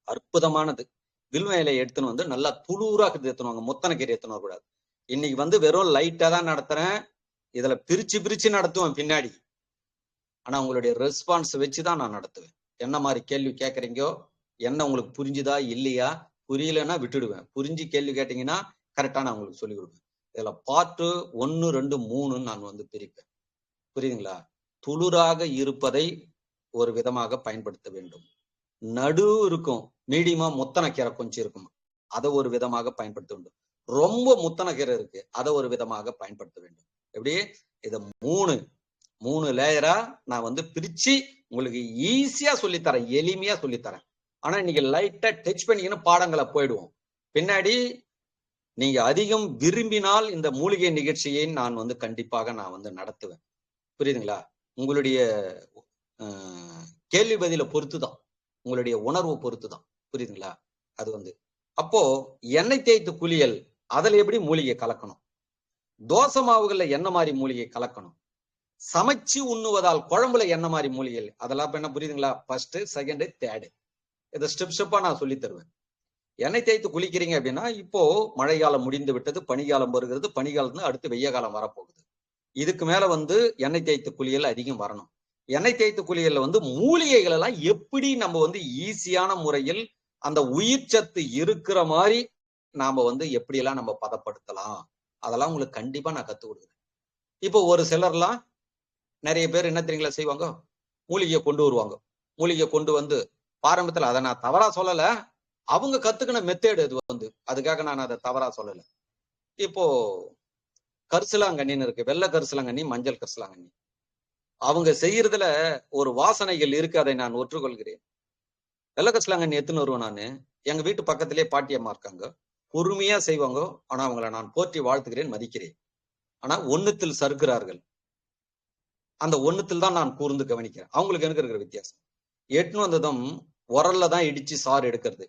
அற்புதமானது. வில்வ இலையை எடுத்துன்னு வந்து நல்லா துளூரா எடுத்துனுவாங்க, முத்தன கீரை எடுத்துன்னு வரக்கூடாது. இன்னைக்கு வந்து வெறும் லைட்டா தான் நடத்துறேன், இதுல பிரிச்சு நடத்துவேன் பின்னாடி. ஆனா உங்களுடைய ரெஸ்பான்ஸ் வச்சுதான் நான் நடத்துவேன். என்ன மாதிரி கேள்வி கேட்கறீங்கோ, என்ன உங்களுக்கு புரிஞ்சுதா இல்லையா, புரியலன்னா விட்டுடுவேன். புரிஞ்சு கேள்வி கேட்டீங்கன்னா கரெக்டா நான் உங்களுக்கு சொல்லிக் கொடுப்பேன். இதுல பார்ட் 1, 2, 3 நான் வந்து பிரிப்பேன். புரியுதுங்களா? துளிராக இருப்பதை ஒரு விதமாக பயன்படுத்த வேண்டும். நடு இருக்கும், மீடியமா முத்தன கீரை கொஞ்சம் இருக்கும், அதை ஒரு விதமாக பயன்படுத்த வேண்டும். ரொம்ப முத்தன கீரை இருக்கு, அதை ஒரு விதமாக பயன்படுத்த வேண்டும். எப்படி? இதை மூணு லேயரா நான் வந்து பிரிச்சு உங்களுக்கு ஈஸியா சொல்லித்தரேன், எளிமையா சொல்லித்தரேன். ஆனா இன்னைக்கு லைட்டா டச் பண்ணிக்கின்னு பாடங்களை போயிடுவோம். பின்னாடி நீங்க அதிகம் விரும்பினால் இந்த மூலிகை நிகழ்ச்சியை நான் வந்து கண்டிப்பாக நான் வந்து நடத்துவேன். புரியுதுங்களா? உங்களுடைய கேள்வி பதில பொறுத்துதான், உங்களுடைய உணர்வு பொறுத்துதான். புரியுதுங்களா? அது வந்து அப்போ எண்ணெய் தேய்த்து குளியல், அதுல எப்படி மூலிகை கலக்கணும், தோசை மாவுகள்ல என்ன மாதிரி மூலிகை கலக்கணும், சமைச்சு உண்ணுவதால் குழம்புல என்ன மாதிரி மூலிகை, அதெல்லாம் இப்ப என்ன புரியுதுங்களா? ஃபர்ஸ்ட், செகண்ட், தேர்டு, இதை ஸ்டெப்பா நான் சொல்லி தருவேன். எண்ணெய் தேய்த்து குளிக்கிறீங்க அப்படின்னா, இப்போ மழை காலம் முடிந்து விட்டது, பனிகாலம் வருகிறது, பனிகாலத்துல அடுத்து வெய்ய காலம் வரப்போகுது. இதுக்கு மேல வந்து எண்ணெய் தேய்த்து குளியல் அதிகம் வரணும். எண்ணெய் தேய்த்து குளியல்ல வந்து மூலிகைகள் எல்லாம் எப்படி நம்ம வந்து ஈஸியான முறையில் அந்த உயிர் சத்து இருக்கிற மாதிரி நாம வந்து எப்படி எல்லாம் நம்ம பதப்படுத்தலாம், அதெல்லாம் உங்களுக்கு கண்டிப்பா நான் கத்துக் கொடுக்குறேன். இப்போ ஒரு சிலர்லாம் நிறைய பேர் என்ன தெரியுங்களா செய்வாங்க, மூலிகையை கொண்டு வருவாங்க. மூலிகை கொண்டு வந்து பாரம்பரியத்துல, அதை நான் தவறா சொல்லல, அவங்க கத்துக்கின மெத்தேடு அது வந்து, அதுக்காக நான் அதை தவறா சொல்லல. இப்போ கரிசலாங்கண்ணின்னு இருக்கு, வெள்ளை கரிசலாங்கண்ணி, மஞ்சள் கரிசலாங்கண்ணி. அவங்க செய்யறதுல ஒரு வாசனைகள் இருக்கு, அதை நான் ஒற்றுக்கொள்கிறேன். வெள்ளை கரிசலாங்கண்ணி எத்துன்னு வருவேன் நானு. எங்க வீட்டு பக்கத்திலேயே பாட்டியம்மா இருக்காங்க, பொறுமையா செய்வாங்க. ஆனா அவங்களை நான் போற்றி வாழ்த்துகிறேன், மதிக்கிறேன். ஆனா ஒண்ணுத்தில் சறுக்கிறார்கள். அந்த ஒண்ணுத்தில் தான் நான் கூர்ந்து கவனிக்கிறேன். அவங்களுக்கு எனக்கு இருக்கிற வித்தியாசம், எட்டுன்னு வந்ததும் உரல்ல தான் இடிச்சு சாறு எடுக்கிறது.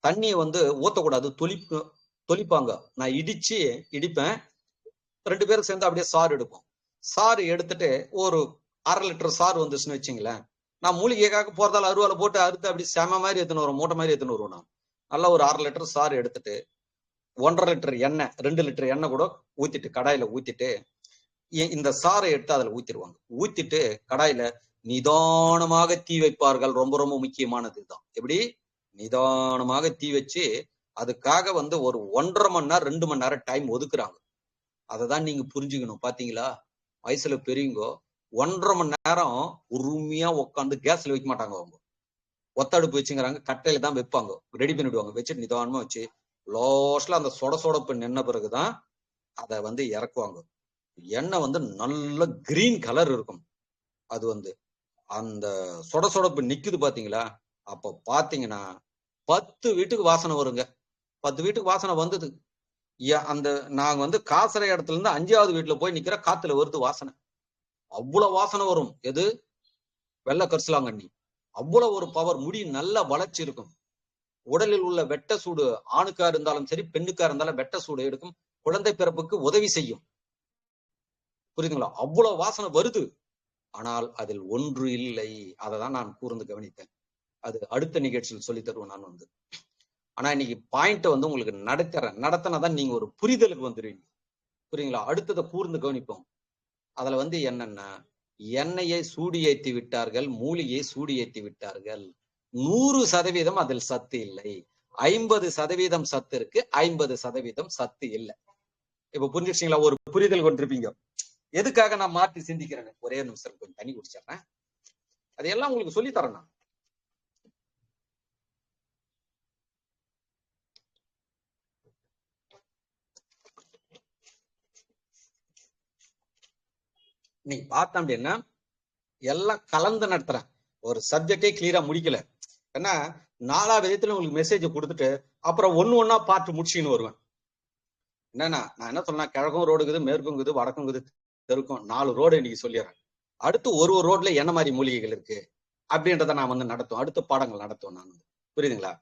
தண்ணியை வந்து ஊத்தக்கூடாது, தொளிப்பாங்க. நான் இடிப்பேன், 2 பேரும் சேர்ந்து அப்படியே சாறு எடுப்போம். சாறு எடுத்துட்டு ஒரு 1/2 லிட்டர் சாறு வந்துச்சுன்னு வச்சுங்களேன், நான் மூலிகைக்காக போறதால அருவாலை போட்டு அறுத்து அப்படி செம மாதிரி எடுத்துன்னு வரும், மூட்டை மாதிரி எடுத்துன்னு வருவோம். நான் நல்லா ஒரு 1/2 லிட்டர் சாறு எடுத்துட்டு 1.5 லிட்டர் எண்ணெய், 2 லிட்டர் எண்ணெய் கூட ஊத்திட்டு, கடாயில ஊத்திட்டு இந்த சாறை எடுத்து அதுல ஊத்திடுவாங்க. ஊத்திட்டு கடாயில நிதானமாக தீ வைப்பார்கள். ரொம்ப ரொம்ப முக்கியமானது இதுதான். எப்படி? நிதானமாக தீ வச்சு அதுக்காக வந்து ஒரு 1.5 மணி நேரம் 2 மணி நேரம் டைம் ஒதுக்குறாங்க. அததான் நீங்க புரிஞ்சுக்கணும். பாத்தீங்களா, வயசுல பெரியவங்க 1.5 மணி நேரம் உரிமையா உட்காந்து கேஸ்ல வைக்க மாட்டாங்க. அவங்க ஒத்தடுப்பு வச்சுங்கிறாங்க, கட்டையில தான் வைப்பாங்க, ரெடி பண்ணிடுவாங்க. வச்சுட்டு நிதானமா வச்சு லாஸ்ட்ல அந்த சொடப்பு நின்ன பிறகுதான் அதை வந்து இறக்குவாங்க. எண்ணெய் வந்து நல்ல கிரீன் கலர் இருக்கும். அது வந்து அந்த சொடப்பு நிக்குது பாத்தீங்களா, அப்ப பாத்தீங்கன்னா 10 வீட்டுக்கு வாசனை வருங்க. 10 வீட்டுக்கு வாசனை வந்தது. அந்த நாங்க வந்து காசற இடத்துல இருந்து 5வது வீட்டுல போய் நிக்கிற, காத்துல வருது வாசனை, அவ்வளவு வாசனை வரும். எது? வெள்ளை கரிசலாங்கண்ணி. அவ்வளவு ஒரு பவர். முடி நல்லா வளர்ச்சி இருக்கும். உடலில் உள்ள வெட்ட சூடு, ஆணுக்கா இருந்தாலும் சரி பெண்ணுக்கா இருந்தாலும் வெட்ட சூடு எடுக்கும். குழந்தை பிறப்புக்கு உதவி செய்யும். புரியுதுங்களா? அவ்வளவு வாசனை வருது. ஆனால் அதில் ஒன்று இல்லை. அதைதான் நான் கூர்ந்து கவனித்தேன். அது அடுத்த நிகழ்ச்சியில் சொல்லி தருவேன் நான் வந்து. ஆனா இன்னைக்கு பாயிண்ட் வந்து உங்களுக்கு நடத்தினாதான் நீங்க ஒரு புரிதலுக்கு வந்துடுவீங்க. புரியுங்களா? அடுத்ததை கூர்ந்து கவனிப்போம். அதுல வந்து என்னன்னா, எண்ணெயை சூடி ஏற்றி விட்டார்கள், மூலிகையை சூடி ஏற்றி விட்டார்கள். 100% அதில் சத்து இல்லை. 50% சத்து இருக்கு, 50% சத்து இல்லை. இப்ப புரிஞ்சுச்சிங்களா? ஒரு புரிதல் கொண்டிருப்பீங்க. எதுக்காக நான் மாற்றி சிந்திக்கிறேன்? ஒரே நிமிஷம் கொஞ்சம் தண்ணி குடிச்சிடுறேன். அதையெல்லாம் உங்களுக்கு சொல்லி தரேன் நான். நீ பார்த்தேன் அப்படின்னா எல்லாம் கலந்து நடத்துறேன். ஒரு சப்ஜெக்டே கிளியரா முடிக்கல. ஏன்னா 4 விதத்துல உங்களுக்கு மெசேஜ் கொடுத்துட்டு அப்புறம் ஒண்ணா பார்த்து முடிச்சுன்னு வருவேன். என்னன்னா, நான் என்ன சொன்னா, கிழக்கும் ரோடு இருக்குது, மேற்கும் இருக்குது, வடக்கும் இருக்குது, தெற்கும் 4 ரோடு இன்னைக்கு சொல்லிடுறேன். அடுத்து ஒரு ரோட்ல என்ன மாதிரி மூலிகைகள் இருக்கு அப்படின்றத நான் வந்து நடத்துவோம், அடுத்த பாடங்கள் நடத்துவோம் நான். புரியுதுங்களா?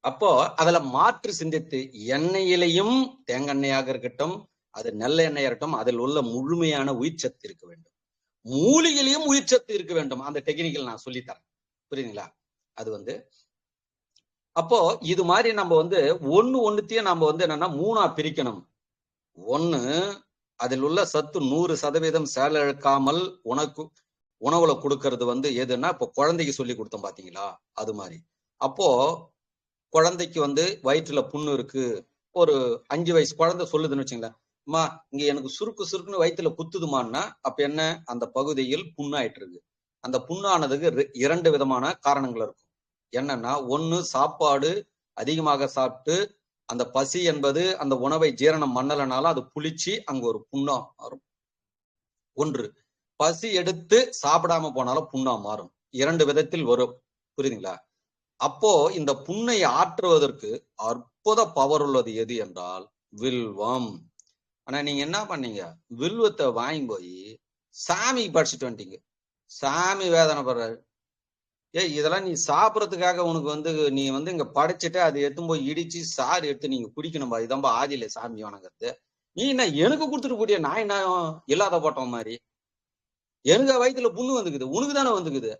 அப்போ அதுல மாற்று சிந்தித்து எண்ணெயிலையும் தேங்காய் இருக்கட்டும், அது நல்ல எண்ணெயா இருக்கட்டும், அதில் உள்ள முழுமையான உயிர்ச்சத்து இருக்க வேண்டும். மூலிகையிலையும் உயிர்ச்சத்து இருக்க வேண்டும். அந்த டெக்னிக்கல் நான் சொல்லித்தரேன். புரியுதுங்களா? அது வந்து அப்போ இது மாதிரி நம்ம வந்து ஒண்ணுத்தையும் நம்ம வந்து என்னன்னா 3ஆ பிரிக்கணும். ஒண்ணு, அதில் உள்ள சத்து 100% செயலிழக்காமல் உணவுல கொடுக்கறது வந்து எதுன்னா, இப்போ குழந்தைக்கு சொல்லி கொடுத்தோம் பாத்தீங்களா, அது மாதிரி. அப்போ குழந்தைக்கு வந்து வயிற்றுல புண்ணு இருக்கு, ஒரு 5 வயசு குழந்தை சொல்லுதுன்னு வச்சுங்களேன், அம்மா இங்க எனக்கு சுருக்குன்னு வயிற்றுல குத்துதுமான்னா, அப்ப என்ன, அந்த பகுதியில் புண்ணாயிட்டு இருக்கு. அந்த புண்ணானதுக்கு 2 விதமான காரணங்கள் இருக்கும். என்னன்னா, ஒண்ணு, சாப்பாடு அதிகமாக சாப்பிட்டு அந்த பசி என்பது அந்த உணவை ஜீரணம் பண்ணலனாலும் அது புளிச்சு அங்க ஒரு புண்ணா மாறும். ஒன்று, பசி எடுத்து சாப்பிடாம போனாலும் புண்ணா மாறும். 2 விதத்தில் வரும். புரியுதுங்களா? அப்போ இந்த புண்ணை ஆற்றுவதற்கு அற்புத பவர் உள்ளது எது என்றால் வில்வம். ஆனா நீங்க என்ன பண்ணீங்க, வில்வத்தை வாங்கி போய் சாமி படிச்சுட்டு வந்துட்டீங்க. சாமி வேதனை படுறாரு. இதெல்லாம் நீ சாப்பிடறதுக்காக உனக்கு வந்து நீ வந்து இங்க படைச்சிட்டு அதை எடுத்து போய் இடிச்சு சாறு எடுத்து நீங்க குடிக்கணும்பா, இதான்பா ஆதியில சாமி வணங்குறது. நீ என்ன எனக்கு கொடுத்துட்டு கூடிய நான் என்ன இல்லாத போட்டோம் மாதிரி, எனக்கு வயிற்றுல புண்ணு வந்துக்குது, உனக்கு தானே வந்துக்குது,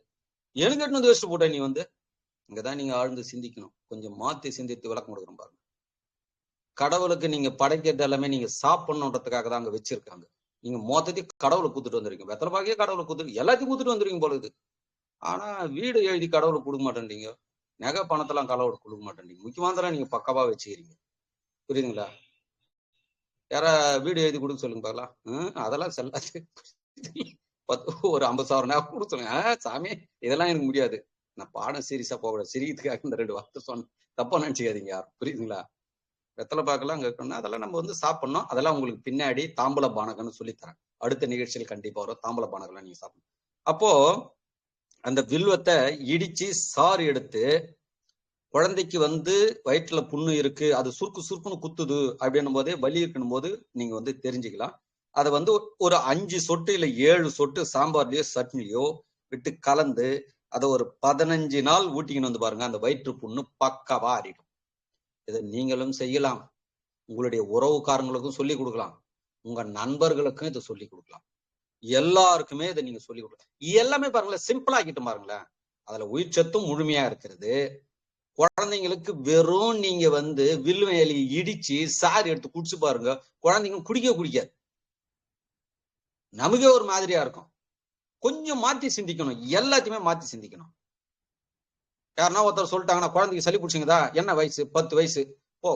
எனக்கு எட்டு வந்து வச்சுட்டு போட்ட நீ வந்து. இங்கதான் நீங்க ஆழ்ந்து சிந்திக்கணும். கொஞ்சம் மாத்தி சிந்தித்து விளக்கம் கொடுக்குறோம் பாருங்க. கடவுளுக்கு நீங்க படைக்கிறது எல்லாமே நீங்க சாப்பிடணுன்றதுக்காக தான் அங்க வச்சிருக்காங்க. நீங்க மொத்தத்தையும் கடவுளை கூத்துட்டு வந்திருக்கீங்க. வெத்தலை பாக்கியே கடவுளை கூத்துட்டு எல்லாத்தையும் கூத்துட்டு வந்துருக்கீங்க போல இது. ஆனா வீடு எழுதி கடவுளுக்கு கொடுக்க மாட்டேன்றீங்க, நகை பணத்தெல்லாம் கடவுளுக்கு கொடுக்க மாட்டேன்றீங்க. முக்கியமானதெல்லாம் நீங்க பக்காவா வச்சுக்கிறீங்க. புரியுதுங்களா? யாரா வீடு எழுதி கொடுக்க சொல்லுங்க பாக்கலாம். அதெல்லாம் செல்லாது. ஒரு 50,000 நகை கொடுக்க சொல்லுங்க. சாமி இதெல்லாம் எனக்கு முடியாது. நான் பாடம் சீரியஸா போகக்கூடாது, சிரிக்கிறதுக்காக இந்த 2 வார்த்தை சொன்ன, தப்பா நினைச்சுக்காதீங்க யாரும். புரியுதுங்களா? வெத்தலை பாக்கெல்லாம் அங்க இருக்கணும், அதெல்லாம் நம்ம வந்து சாப்பிடணும். அதெல்லாம் உங்களுக்கு பின்னாடி தாம்பூல பானகம்னு சொல்லித்தரேன். அடுத்த நிகழ்ச்சியில் கண்டிப்பா வரும். தாம்பூல பானகம்லாம் நீங்க சாப்பிடணும். அப்போ அந்த வில்வத்தை இடிச்சு சாறு எடுத்து, குழந்தைக்கு வந்து வயிற்றுல புண்ணு இருக்கு, அது சுருக்குன்னு குத்துது அப்படின்னும் போதே, வலி இருக்கணும் போது நீங்க வந்து தெரிஞ்சுக்கலாம். அதை வந்து ஒரு 5 சொட்டு இல்ல 7 சொட்டு சாம்பார்லயோ சட்னிலையோ விட்டு கலந்து அதை ஒரு 15 நாள் ஊட்டிக்கின்னு வந்து பாருங்க, அந்த வயிற்று புண்ணு பக்காவா ஆறிடும். இதை நீங்களும் செய்யலாம், உங்களுடைய உறவுக்காரங்களுக்கும் சொல்லி கொடுக்கலாம், உங்க நண்பர்களுக்கும் இதை சொல்லி கொடுக்கலாம், எல்லாருக்குமே இதை நீங்க சொல்லி கொடுக்கலாம். எல்லாமே பாருங்களேன், சிம்பிளா ஆக்கிட்டு பாருங்களேன். அதுல உயிர் சத்தும் முழுமையா இருக்கிறது. குழந்தைங்களுக்கு வெறும் நீங்க வந்து வில்வ இலையை இடிச்சு சாறு எடுத்து குடிச்சு பாருங்க, குழந்தைங்க குடிக்காது. நமக்கே ஒரு மாதிரியா இருக்கும். கொஞ்சம் மாத்தி சிந்திக்கணும், எல்லாத்தையுமே மாத்தி சிந்திக்கணும். யாருன்னா ஒருத்தர் சொல்லிட்டாங்கன்னா, குழந்தைக்கு சளி பிடிச்சிங்கதா, என்ன வயசு, 10 வயசு, ஓ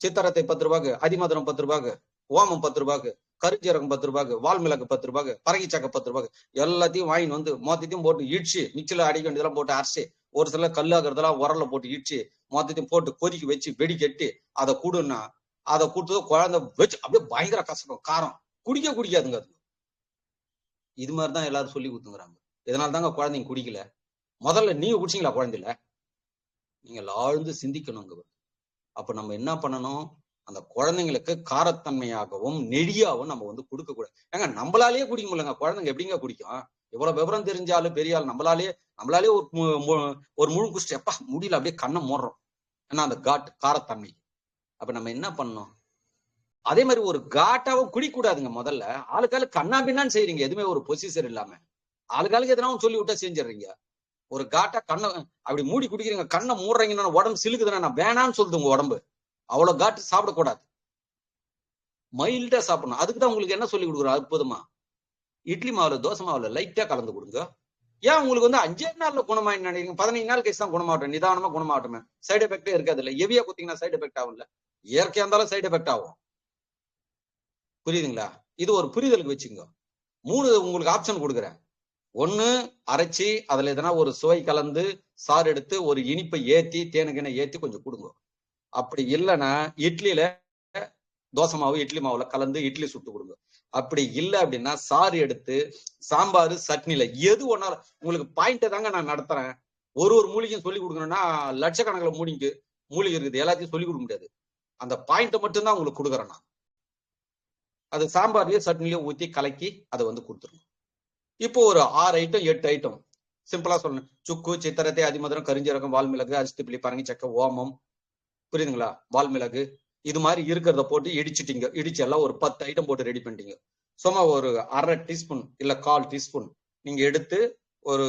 சித்தரத்தை 10 ரூபாய்க்கு, அதிமதுரம் 10 ரூபாய்க்கு, ஓமம் 10 ரூபாய்க்கு, கருஞ்சீரகம் 10 ரூபாய்க்கு, வால்மிளகு 10 ரூபாய்க்கு, பரங்கிச்சாக்க 10 ரூபாய்க்கு, எல்லாத்தையும் வாங்கிட்டு வந்து மொத்தத்தையும் போட்டு இடிச்சு மிக்சில அடிக்க வேண்டியதெல்லாம் போட்டு அரைச்சி, ஒரு சில கல்லாகிறதெல்லாம் உரல்ல போட்டு இடிச்சு மொத்தத்தையும் போட்டு கொதிக்க வச்சு வெடி கட்டி அதை கூடுன்னா, அதை கொடுத்தது குழந்தை வச்சு அப்படியே பயங்கர கசக்கும், காரம், குடிக்காதுங்க அது. இது மாதிரிதான் எல்லாரும் சொல்லி கொடுத்துங்கிறாங்க. இதனால தாங்க குழந்தைங்க குடிக்கல. முதல்ல நீங்க குடிச்சீங்களா குழந்தைல? நீங்க ஆழ்ந்து சிந்திக்கணுங்க. அப்ப நம்ம என்ன பண்ணணும், அந்த குழந்தைங்களுக்கு காரத்தன்மையாகவும் நெடியாகவும் நம்ம வந்து கொடுக்க கூடாது. ஏங்க நம்மளாலேயே குடிக்க முடியலங்க, குழந்தைங்க எப்படிங்க குடிக்கும்? எவ்வளவு விவரம் தெரிஞ்சாலும் பெரிய ஆள் நம்மளாலே ஒரு முழு குடிச்சு எப்பா முடியல அப்படியே கண்ணை மூடுறோம். ஏன்னா அந்த காரத்தன்மை. அப்ப நம்ம என்ன பண்ணணும், அதே மாதிரி ஒரு காட்டாவும் குடிக்கூடாதுங்க. முதல்ல ஆளுக்காலு கண்ணா பின்னான்னு செய்யறீங்க, எதுவுமே ஒரு பொசிஷன் இல்லாம. ஆளுக்காலுக்கு எதனாலும் சொல்லி விட்டா செஞ்சிடறீங்க. ஒரு காட்டா கண்ணை அப்படி மூடி குடிக்கிறீங்க, கண்ணை மூடுறீங்கன்னா உடம்பு சிலுக்குதுன்னா நான் வேணான்னு சொல்லுது உங்க உடம்பு. அவ்வளவு காட்டு சாப்பிடக்கூடாது, மைல்டா சாப்பிடணும். அதுக்குதான் உங்களுக்கு என்ன சொல்லி கொடுக்குறோம் அற்புதமா, இட்லி மாவுல தோசை மாவுல லைட்டா கலந்து கொடுங்க. ஏன் உங்களுக்கு வந்து 5 நாள்ல குணமாயின்னு நினைக்கிறீங்க? 15 நாள் கழிச்சு தான் குணமாகட்டும், நிதானமா குணமாகட்டுமே. சைடு எஃபெக்டே இருக்காது இல்ல. ஹெவியா குத்தீங்கன்னா சைடு எஃபெக்ட் ஆகும்ல, இயற்கையா இருந்தாலும் சைடு எஃபெக்ட் ஆகும். புரியுதுங்களா? இது ஒரு புரிதலுக்கு வச்சுங்க. 3 உங்களுக்கு ஆப்ஷன் கொடுக்குறேன். 1 அரைச்சி அதுல எதனா ஒரு சுவை கலந்து சாறு எடுத்து ஒரு இனிப்பை ஏத்தி தேனுக்கின ஏத்தி கொஞ்சம் கொடுங்க. அப்படி இல்லைன்னா இட்லியில தோசை மாவு இட்லி மாவுல கலந்து இட்லி சுட்டு கொடுங்க. அப்படி இல்லை அப்படின்னா சாறு எடுத்து சாம்பார் சட்னில எது ஒன்னாலும், உங்களுக்கு பாயிண்ட தாங்க நான் நடத்துறேன். ஒரு மூலிகையும் சொல்லி கொடுக்கணும்னா லட்சக்கணக்கில் மூலிகை இருக்குது, எல்லாத்தையும் சொல்லி கொடுக்க முடியாது. அந்த பாயிண்ட மட்டும்தான் உங்களுக்கு கொடுக்குறேன் நான். அது சாம்பார்லயோ சட்னிலயோ ஊத்தி கலக்கி அதை வந்து கொடுத்துருங்க. இப்போ ஒரு 6 ஐட்டம் 8 ஐட்டம் சிம்பிளா சொல்லணும். சுக்கு, சித்திரத்தை, அதிமதுரம், கரிஞ்சீரகம், வால்மிளகு, அரிசித்திப்பிலி, பரங்கி சக்கை, ஓமம், புரியுதுங்களா, வால்மிளகு, இது மாதிரி இருக்கிறத போட்டு இடிச்சிட்டீங்க. இடிச்சு எல்லாம் ஒரு 10 ஐட்டம் போட்டு ரெடி பண்ணிட்டீங்க. சும்மா ஒரு 1/2 டீஸ்பூன் இல்ல 1/4 டீஸ்பூன் நீங்க எடுத்து ஒரு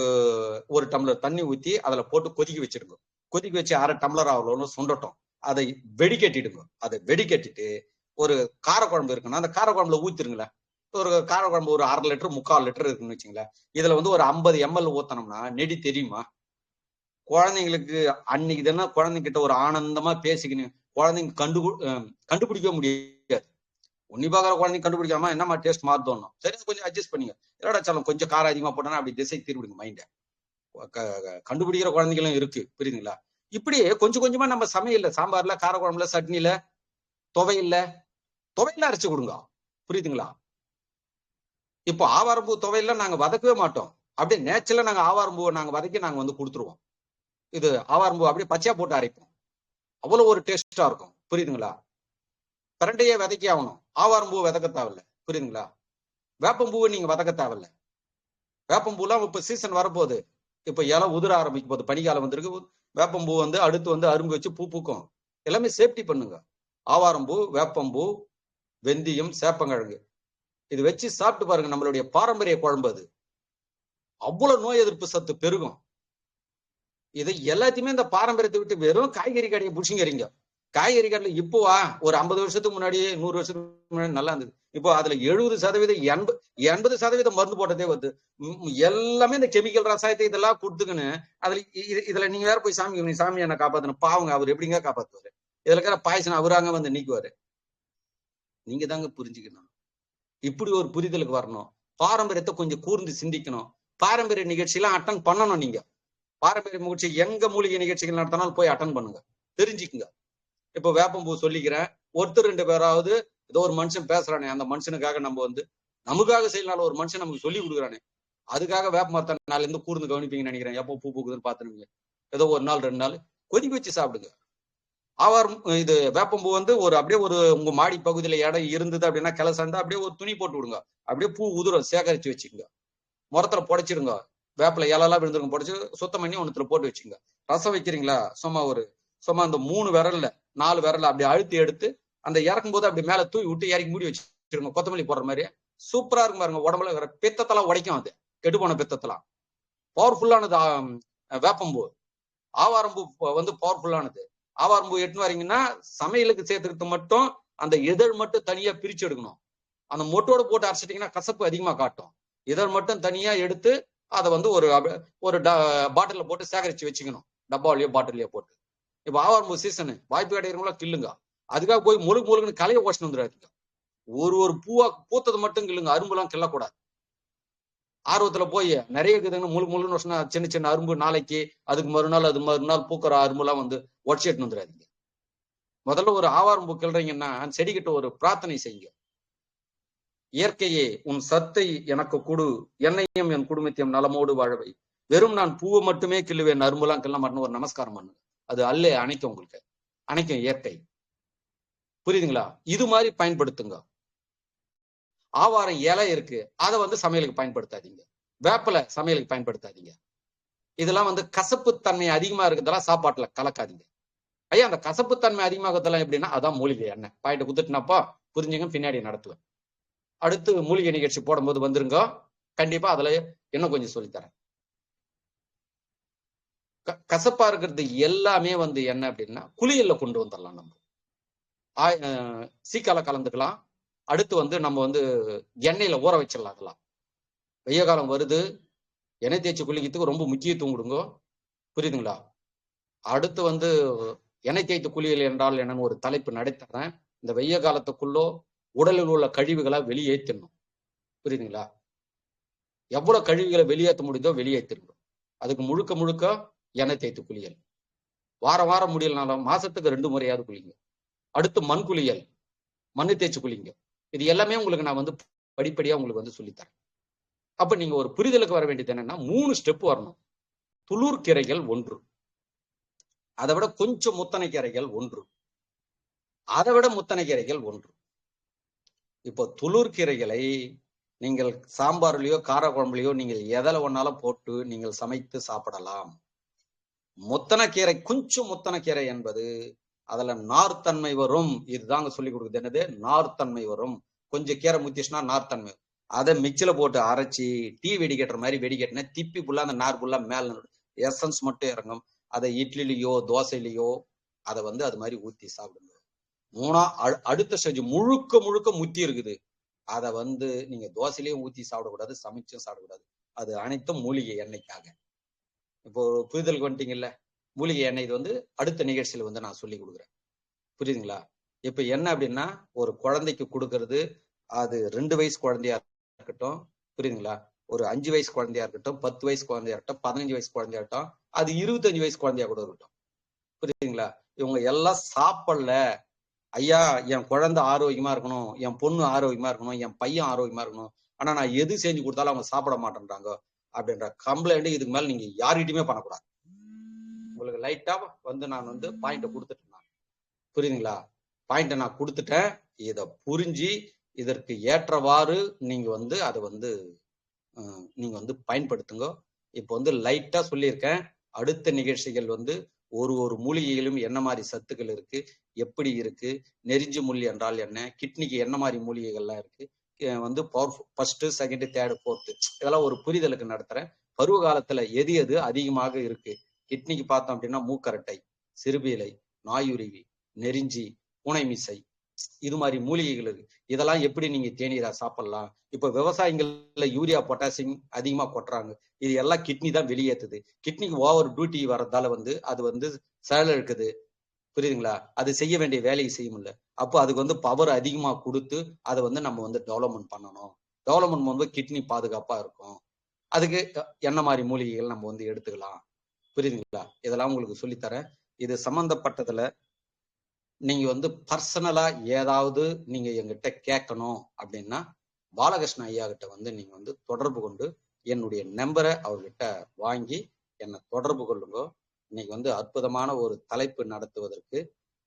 ஒரு டம்ளர் தண்ணி ஊத்தி அதுல போட்டு கொதிக்க வச்சிருங்க. கொதிக்க வச்சு 1/2 டம்ளர் அவ்வளோன்னு சுண்டட்டும். அதை வெடிக்கட்டிடுங்க. அதை வெடிக்கட்டிட்டு ஒரு காரக்குழம்பு இருக்குன்னா அந்த காரக்குழம்புல ஊத்திருங்களேன். ஒரு காரக்குழம்பு ஒரு 1/2 லிட்டர் 3/4 லிட்டர் இருக்குன்னு வச்சுங்களேன். இதுல வந்து ஒரு 50 ml ஊத்தனோம்னா நெடி தெரியுமா? குழந்தைங்களுக்கு அன்னைக்கு தானே குழந்தைங்கிட்ட ஒரு ஆனந்தமா பேசிக்கணும். குழந்தைங்க கண்டுபிடிக்க முடியாது. உன்னி பாக்குற குழந்தைங்க கண்டுபிடிக்காம என்னமா டேஸ்ட் மாறுதோணும். சரி கொஞ்சம் அட்ஜஸ்ட் பண்ணிங்க. என்னடா சொல்லும் கொஞ்சம் காரம் அதிகமா போட்டோன்னா அப்படி திசை திருவிடுங்க மைண்ட. கண்டுபிடிக்கிற குழந்தைகளும் இருக்கு, புரியுதுங்களா? இப்படி கொஞ்சம் கொஞ்சமா நம்ம சமையல்ல, சாம்பார்ல, காரக்குழம்புல, சட்னில, துவையில அரைச்சு கொடுங்க, புரியுதுங்களா? இப்போ ஆவாரம்பூ துவையில நாங்க வதக்கவே மாட்டோம். அப்படியே நேச்சுரலா நாங்க ஆவாரம்பூவை நாங்க வதக்கி நாங்க வந்து கொடுத்துருவோம். இது ஆவாரம்பூ அப்படியே பச்சையா போட்டு அரைப்போம். அவ்வளவு ஒரு டேஸ்டா இருக்கும், புரியுதுங்களா? பிரண்டையே விதைக்கி ஆகணும், ஆவாரம்பூ விதக்க தேவையில்ல, புரியுதுங்களா? வேப்பம்பூவை நீங்க வதக்க தேவையில்ல. வேப்பம்பூலாம் இப்ப சீசன் வரப்போகுது. இப்ப இலை உதிர ஆரம்பிக்கும் போது, பனிக்காலம் வந்திருக்கு. வேப்பம்பூ வந்து அடுத்து வந்து அரும்பு வச்சு பூ பூக்கும். எல்லாமே சேஃப்டி பண்ணுங்க. ஆவாரம்பூ, வேப்பம்பூ, வெந்தயம், சேப்பங்கிழங்கு இது வச்சு சாப்பிட்டு பாருங்க. நம்மளுடைய பாரம்பரிய குழம்பு அது. அவ்வளவு நோய் எதிர்ப்பு சத்து பெருகும். இது எல்லாத்தையுமே இந்த பாரம்பரியத்தை விட்டு வெறும் காய்கறி கடையை புடிச்சுங்கிறீங்க. காய்கறி கடையில இப்போவா ஒரு 50 வருஷத்துக்கு முன்னாடி 100 வருஷத்துக்கு முன்னாடி நல்லா இருந்தது. இப்போ அதுல 70% 80% மருந்து போட்டதே வருது. எல்லாமே இந்த கெமிக்கல் ரசாயத்தை இதெல்லாம் கொடுத்துக்குன்னு அதுல இதுல நீங்க வேற போய் சாமி என்ன காப்பாத்தணும். பாவங்க, அவர் எப்படிங்க காப்பாத்துவாரு? இதுல இருக்கிற பாய்சன் அவராங்க வந்து நீக்குவாரு. நீங்க தாங்க புரிஞ்சுக்கணும். இப்படி ஒரு புரிதலுக்கு வரணும். பாரம்பரியத்தை கொஞ்சம் கூர்ந்து சிந்திக்கணும். பாரம்பரிய நிகழ்ச்சியெல்லாம் அட்டன் பண்ணணும். நீங்க பாரம்பரிய நிகழ்ச்சி எங்க மூலிகை நிகழ்ச்சிகள் நடத்தினாலும் போய் அட்டன் பண்ணுங்க, தெரிஞ்சுக்குங்க. இப்போ வேப்பம்பூ சொல்லிக்கிறேன், ஒருத்தர் 2 பேராவது ஏதோ ஒரு மனுஷன் பேசுறானே, அந்த மனுஷனுக்காக நம்ம வந்து நமக்காக செய்யலாம். ஒரு மனுஷன் நமக்கு சொல்லி கொடுக்குறானே, அதுக்காக வேப்ப மரத்தை நாள்ல இருந்து கூர்ந்து கவனிப்பீங்கன்னு நினைக்கிறேன். எப்போ பூ பூக்குதுன்னு பாத்துருவீங்க. ஏதோ ஒரு நாள் 2 நாள் கொதிக்க வச்சு சாப்பிடுங்க. ஆவாரம் இது வேப்பம்பூ வந்து ஒரு அப்படியே ஒரு உங்க மாடி பகுதியில இடம் இருந்தது அப்படின்னா கிளை சார்ந்தா அப்படியே ஒரு துணி போட்டு விடுங்க. அப்படியே பூ உதிரம் சேகரிச்சு வச்சுக்கோங்க. முறத்துல புடைச்சிடுங்க. வேப்பில இலெல்லாம் விழுந்துருங்க, புடைச்சு சுத்தம் பண்ணி ஒண்ணுத்துல போட்டு வச்சுங்க. ரசம் வைக்கிறீங்களா, சும்மா அந்த 3 விரல்ல 4 விரல்ல அப்படி அழுத்தி எடுத்து அந்த இறக்கும் போது அப்படி மேல தூவி விட்டு இறக்கி மூடி வச்சிருங்க. கொத்தமல்லி போடுற மாதிரி சூப்பரா இருக்கும் பாருங்க. உடம்புல இருக்கிற பித்தத்தெல்லாம் உடைக்கும். அது கெட்டு போன பித்தத்தெல்லாம் பவர்ஃபுல்லானது. வேப்பம்பூ, ஆவாரம்பூ வந்து பவர்ஃபுல்லானது. ஆவாரம்பூ எட்டுன்னு வரீங்கன்னா சமையலுக்கு சேர்த்துக்கிறது மட்டும் அந்த இதழ் மட்டும் தனியா பிரிச்சு எடுக்கணும். அந்த மொட்டோட போட்டு அரைச்சிட்டீங்கன்னா கசப்பு அதிகமா காட்டும். இதழ் மட்டும் தனியா எடுத்து அதை வந்து ஒரு பாட்டில போட்டு சேகரிச்சு வச்சுக்கணும். டப்பாவிலேயோ பாட்டிலையோ போட்டு. இப்ப ஆவாரம்பூ சீசனு, வாய்ப்பு கிடைக்கிறவங்களா கில்லுங்க. அதுக்காக போய் முழுக்குன்னு கலையை ஓசனம் வந்துடாதீங்க. ஒரு பூவா பூத்தது மட்டும் கில்லுங்க. அரும்புலாம் கிள்ளக்கூடாது. ஆர்வத்துல போய் நிறைய இருக்குதுன்னு முழுன்னு வருஷம் சின்ன சின்ன அரும்பு நாளைக்கு, அதுக்கு மறுநாள் பூக்கிற அரும்புலாம் வந்து உடச்சிட்டு வந்துடாதீங்க. முதல்ல ஒரு ஆவாரம்பூ கிள்றீங்கன்னா செடிகிட்ட ஒரு பிரார்த்தனை செய்யுங்க. இயற்கையே, உன் சத்தை எனக்கு கொடு, என்னையும் என் குடும்பத்தையும் நலமோடு வாழவை. வெறும் நான் பூவை மட்டுமே கிள்ளுவேன், அரும்புலாம் கிள்ள மாட்டேன்னு ஒரு நமஸ்காரம் பண்ணு. அது அல்லே அணைக்கும், உங்களுக்கு அணைக்கும் இயற்கை. புரியுதுங்களா? இது மாதிரி பயன்படுத்துங்க. ஆவாரம் இலை இருக்கு, அதை வந்து சமையலுக்கு பயன்படுத்தாதீங்க. வேப்பிலை சமையலுக்கு பயன்படுத்தாதீங்க. இதெல்லாம் வந்து கசப்புத்தன்மை அதிகமா இருக்கிறதெல்லாம் சாப்பாட்டுல கலக்காதீங்க. ஐயா, அந்த கசப்புத்தன்மை அதிகமாகறதெல்லாம் எப்படின்னா அதான் மூலிகை எண்ணெய். பாயிட்ட குத்துட்டுனாப்பா புரிஞ்சுங்க, பின்னாடி நடத்துவேன். அடுத்து மூலிகை நிகழ்ச்சி போடும்போது வந்துருங்க. கண்டிப்பா அதுல இன்னும் கொஞ்சம் சொல்லித்தரேன். கசப்பா இருக்கிறது எல்லாமே வந்து என்ன அப்படின்னா குளியல்ல கொண்டு வந்துடலாம். நம்ம சீக்கால கலந்துக்கலாம். அடுத்து வந்து நம்ம வந்து எண்ணெயில ஊற வச்சிடலாம். அதெல்லாம் வெய்ய காலம் வருது, எண்ணெய் தேய்ச்சி குளிக்கிறதுக்கு ரொம்ப முக்கியத்துவம் கொடுங்க, புரியுதுங்களா? அடுத்து வந்து எண்ணெய் தேய்த்து குளியல் என்றால் என்னன்னு ஒரு தலைப்பு நடத்துறேன். இந்த வெய்ய காலத்துக்குள்ளோ உடலில் உள்ள கழிவுகளை வெளியேற்றணும், புரியுதுங்களா? எவ்வளவு கழிவுகளை வெளியேற்ற முடியுதோ வெளியேற்றிருங்க. அதுக்கு முழுக்க எண்ணெய் தேய்த்து குளியல். வாரம் முடியலனாலும் மாசத்துக்கு 2 முறையாவது குளிங்க. அடுத்து மண் குளியல், மண்ணு தேய்ச்சி குளிங்க. இது எல்லாமே உங்களுக்கு நான் வந்து படிப்படியா உங்களுக்கு வந்து சொல்லித்தரேன். அப்ப நீங்க ஒரு புரிதலுக்கு வர வேண்டியது என்னன்னா 3 ஸ்டெப் வரணும். துளிர் கீரைகள் 1, அதை விட கொஞ்சம் முத்தனை கீரைகள் 1, அதை விட முத்தனை கீரைகள் 1. இப்போ துளிர் கீரைகளை நீங்கள் சாம்பார்லயோ கார குழம்புலயோ நீங்கள் எதில் ஒன்னாலும் போட்டு நீங்கள் சமைத்து சாப்பிடலாம். முத்தனக்கீரை, கொஞ்சம் முத்தனக்கீரை என்பது அதுல நார்த்தன்மை வரும். இதுதாங்க சொல்லி கொடுக்குது. என்னது? நார்த்தன்மை வரும். கொஞ்சம் கீரை முத்திச்சுன்னா நார்த்தன்மை. அதை மிக்சில போட்டு அரைச்சி டீ வெடிக்கட்டுற மாதிரி வெடிக்கட்டினா திப்பி புல்லா அந்த நார் புல்லா மேல எசன்ஸ் மட்டும் இறங்கும். அதை இட்லிலையோ தோசையிலையோ அதை வந்து அது மாதிரி ஊத்தி சாப்பிடுங்க. அடுத்த ஸ்டேஜ் முழுக்க முழுக்க முத்தி இருக்குது. அதை வந்து நீங்க தோசையிலையும் ஊத்தி சாப்பிடக்கூடாது, சமைச்சும் சாப்பிடக்கூடாது. அது அனைத்தும் மூலிகை எண்ணெய்க்காக. இப்போ புரிதலுக்கு வந்துட்டீங்கல்ல? மூலிகை எண்ணெய் இது வந்து அடுத்த நிகழ்ச்சியில வந்து நான் சொல்லி கொடுக்குறேன். புரியுதுங்களா? இப்ப என்ன அப்படின்னா, ஒரு குழந்தைக்கு கொடுக்கறது, அது 2 வயசு குழந்தையா இருக்கட்டும், புரியுதுங்களா? ஒரு 5 வயசு குழந்தையா இருக்கட்டும், 10 வயசு குழந்தையா இருக்கட்டும், 15 வயசு குழந்தையா இருக்கட்டும், அது 25 வயசு குழந்தையா கூட இருக்கட்டும். புரியுதுங்களா? இவங்க எல்லாம் சாப்பிடல, ஐயா என் குழந்தை ஆரோக்கியமா இருக்கணும், என் பொண்ணு ஆரோக்கியமா இருக்கணும், என் பையன் ஆரோக்கியமா இருக்கணும், ஆனா நான் எது செஞ்சு கொடுத்தாலும் அவங்க சாப்பிட மாட்டேன்றாங்க அப்படின்ற கம்ப்ளைண்ட் இதுக்கு மேல நீங்க யார்கிட்டயுமே பண்ணக்கூடாது. உங்களுக்கு லைட்டா வந்து நான் வந்து பாயிண்ட கொடுத்துட்டேன். புரியுதுங்களா? பாயிண்ட நான் கொடுத்துட்டேன். இத புரிஞ்சு இதற்கு ஏற்றவாறு நீங்க வந்து அதை வந்து நீங்க வந்து பயன்படுத்துங்க. இப்ப வந்து லைட்டா சொல்லியிருக்கேன். அடுத்த நிகழ்ச்சிகள் வந்து ஒரு மூலிகையிலும் என்ன மாதிரி சத்துக்கள் இருக்கு, எப்படி இருக்கு, நெறிஞ்சு முள் என்றால் என்ன, கிட்னிக்கு என்ன மாதிரி மூலிகைகள்லாம் இருக்கு, வந்து ஃபர்ஸ்ட், செகண்ட், தேர்ட், ஃபோர்த், இதெல்லாம் ஒரு புரிதலுக்கு நடத்துறேன். பருவ காலத்துல எது எது அதிகமாக இருக்கு, கிட்னிக்கு பார்த்தோம் அப்படின்னா மூக்கரட்டை, சிறுபீலை, நாயுருவி, நெறிஞ்சி, பூனை மீசை, இது மாதிரி மூலிகைகள் இருக்கு. இதெல்லாம் எப்படி நீங்க தேநீரா சாப்பிடலாம். இப்ப விவசாயிகள்ல யூரியா பொட்டாசியம் அதிகமா கொட்டுறாங்க. இது எல்லாம் கிட்னி தான் வெளியேற்றுது. கிட்னிக்கு ஓவர் டியூட்டி வர்றதால வந்து அது வந்து செயல் இருக்குது. புரியுதுங்களா? அது செய்ய வேண்டிய வேலையை செய்ய முடியல. அப்போ அதுக்கு வந்து பவர் அதிகமா கொடுத்து அதை வந்து நம்ம வந்து டெவலப்மெண்ட் பண்ணணும். டெவலப்மெண்ட் வந்து கிட்னி பாதுகாப்பா இருக்கும். அதுக்கு என்ன மாதிரி மூலிகைகள் நம்ம வந்து எடுத்துக்கலாம். புரியுதுங்களா? இதெல்லாம் உங்களுக்கு சொல்லித்தரேன். இது சம்பந்தப்பட்டதுல நீங்க வந்து பர்சனலா ஏதாவது நீங்க எங்கிட்ட கேட்கணும் அப்படின்னா பாலகிருஷ்ண ஐயா கிட்ட வந்து நீங்க வந்து தொடர்பு கொண்டு என்னுடைய நம்பரை அவர்கிட்ட வாங்கி என்னை தொடர்பு கொள்ளுங்க. இன்னைக்கு வந்து அற்புதமான ஒரு தலைப்பு நடத்துவதற்கு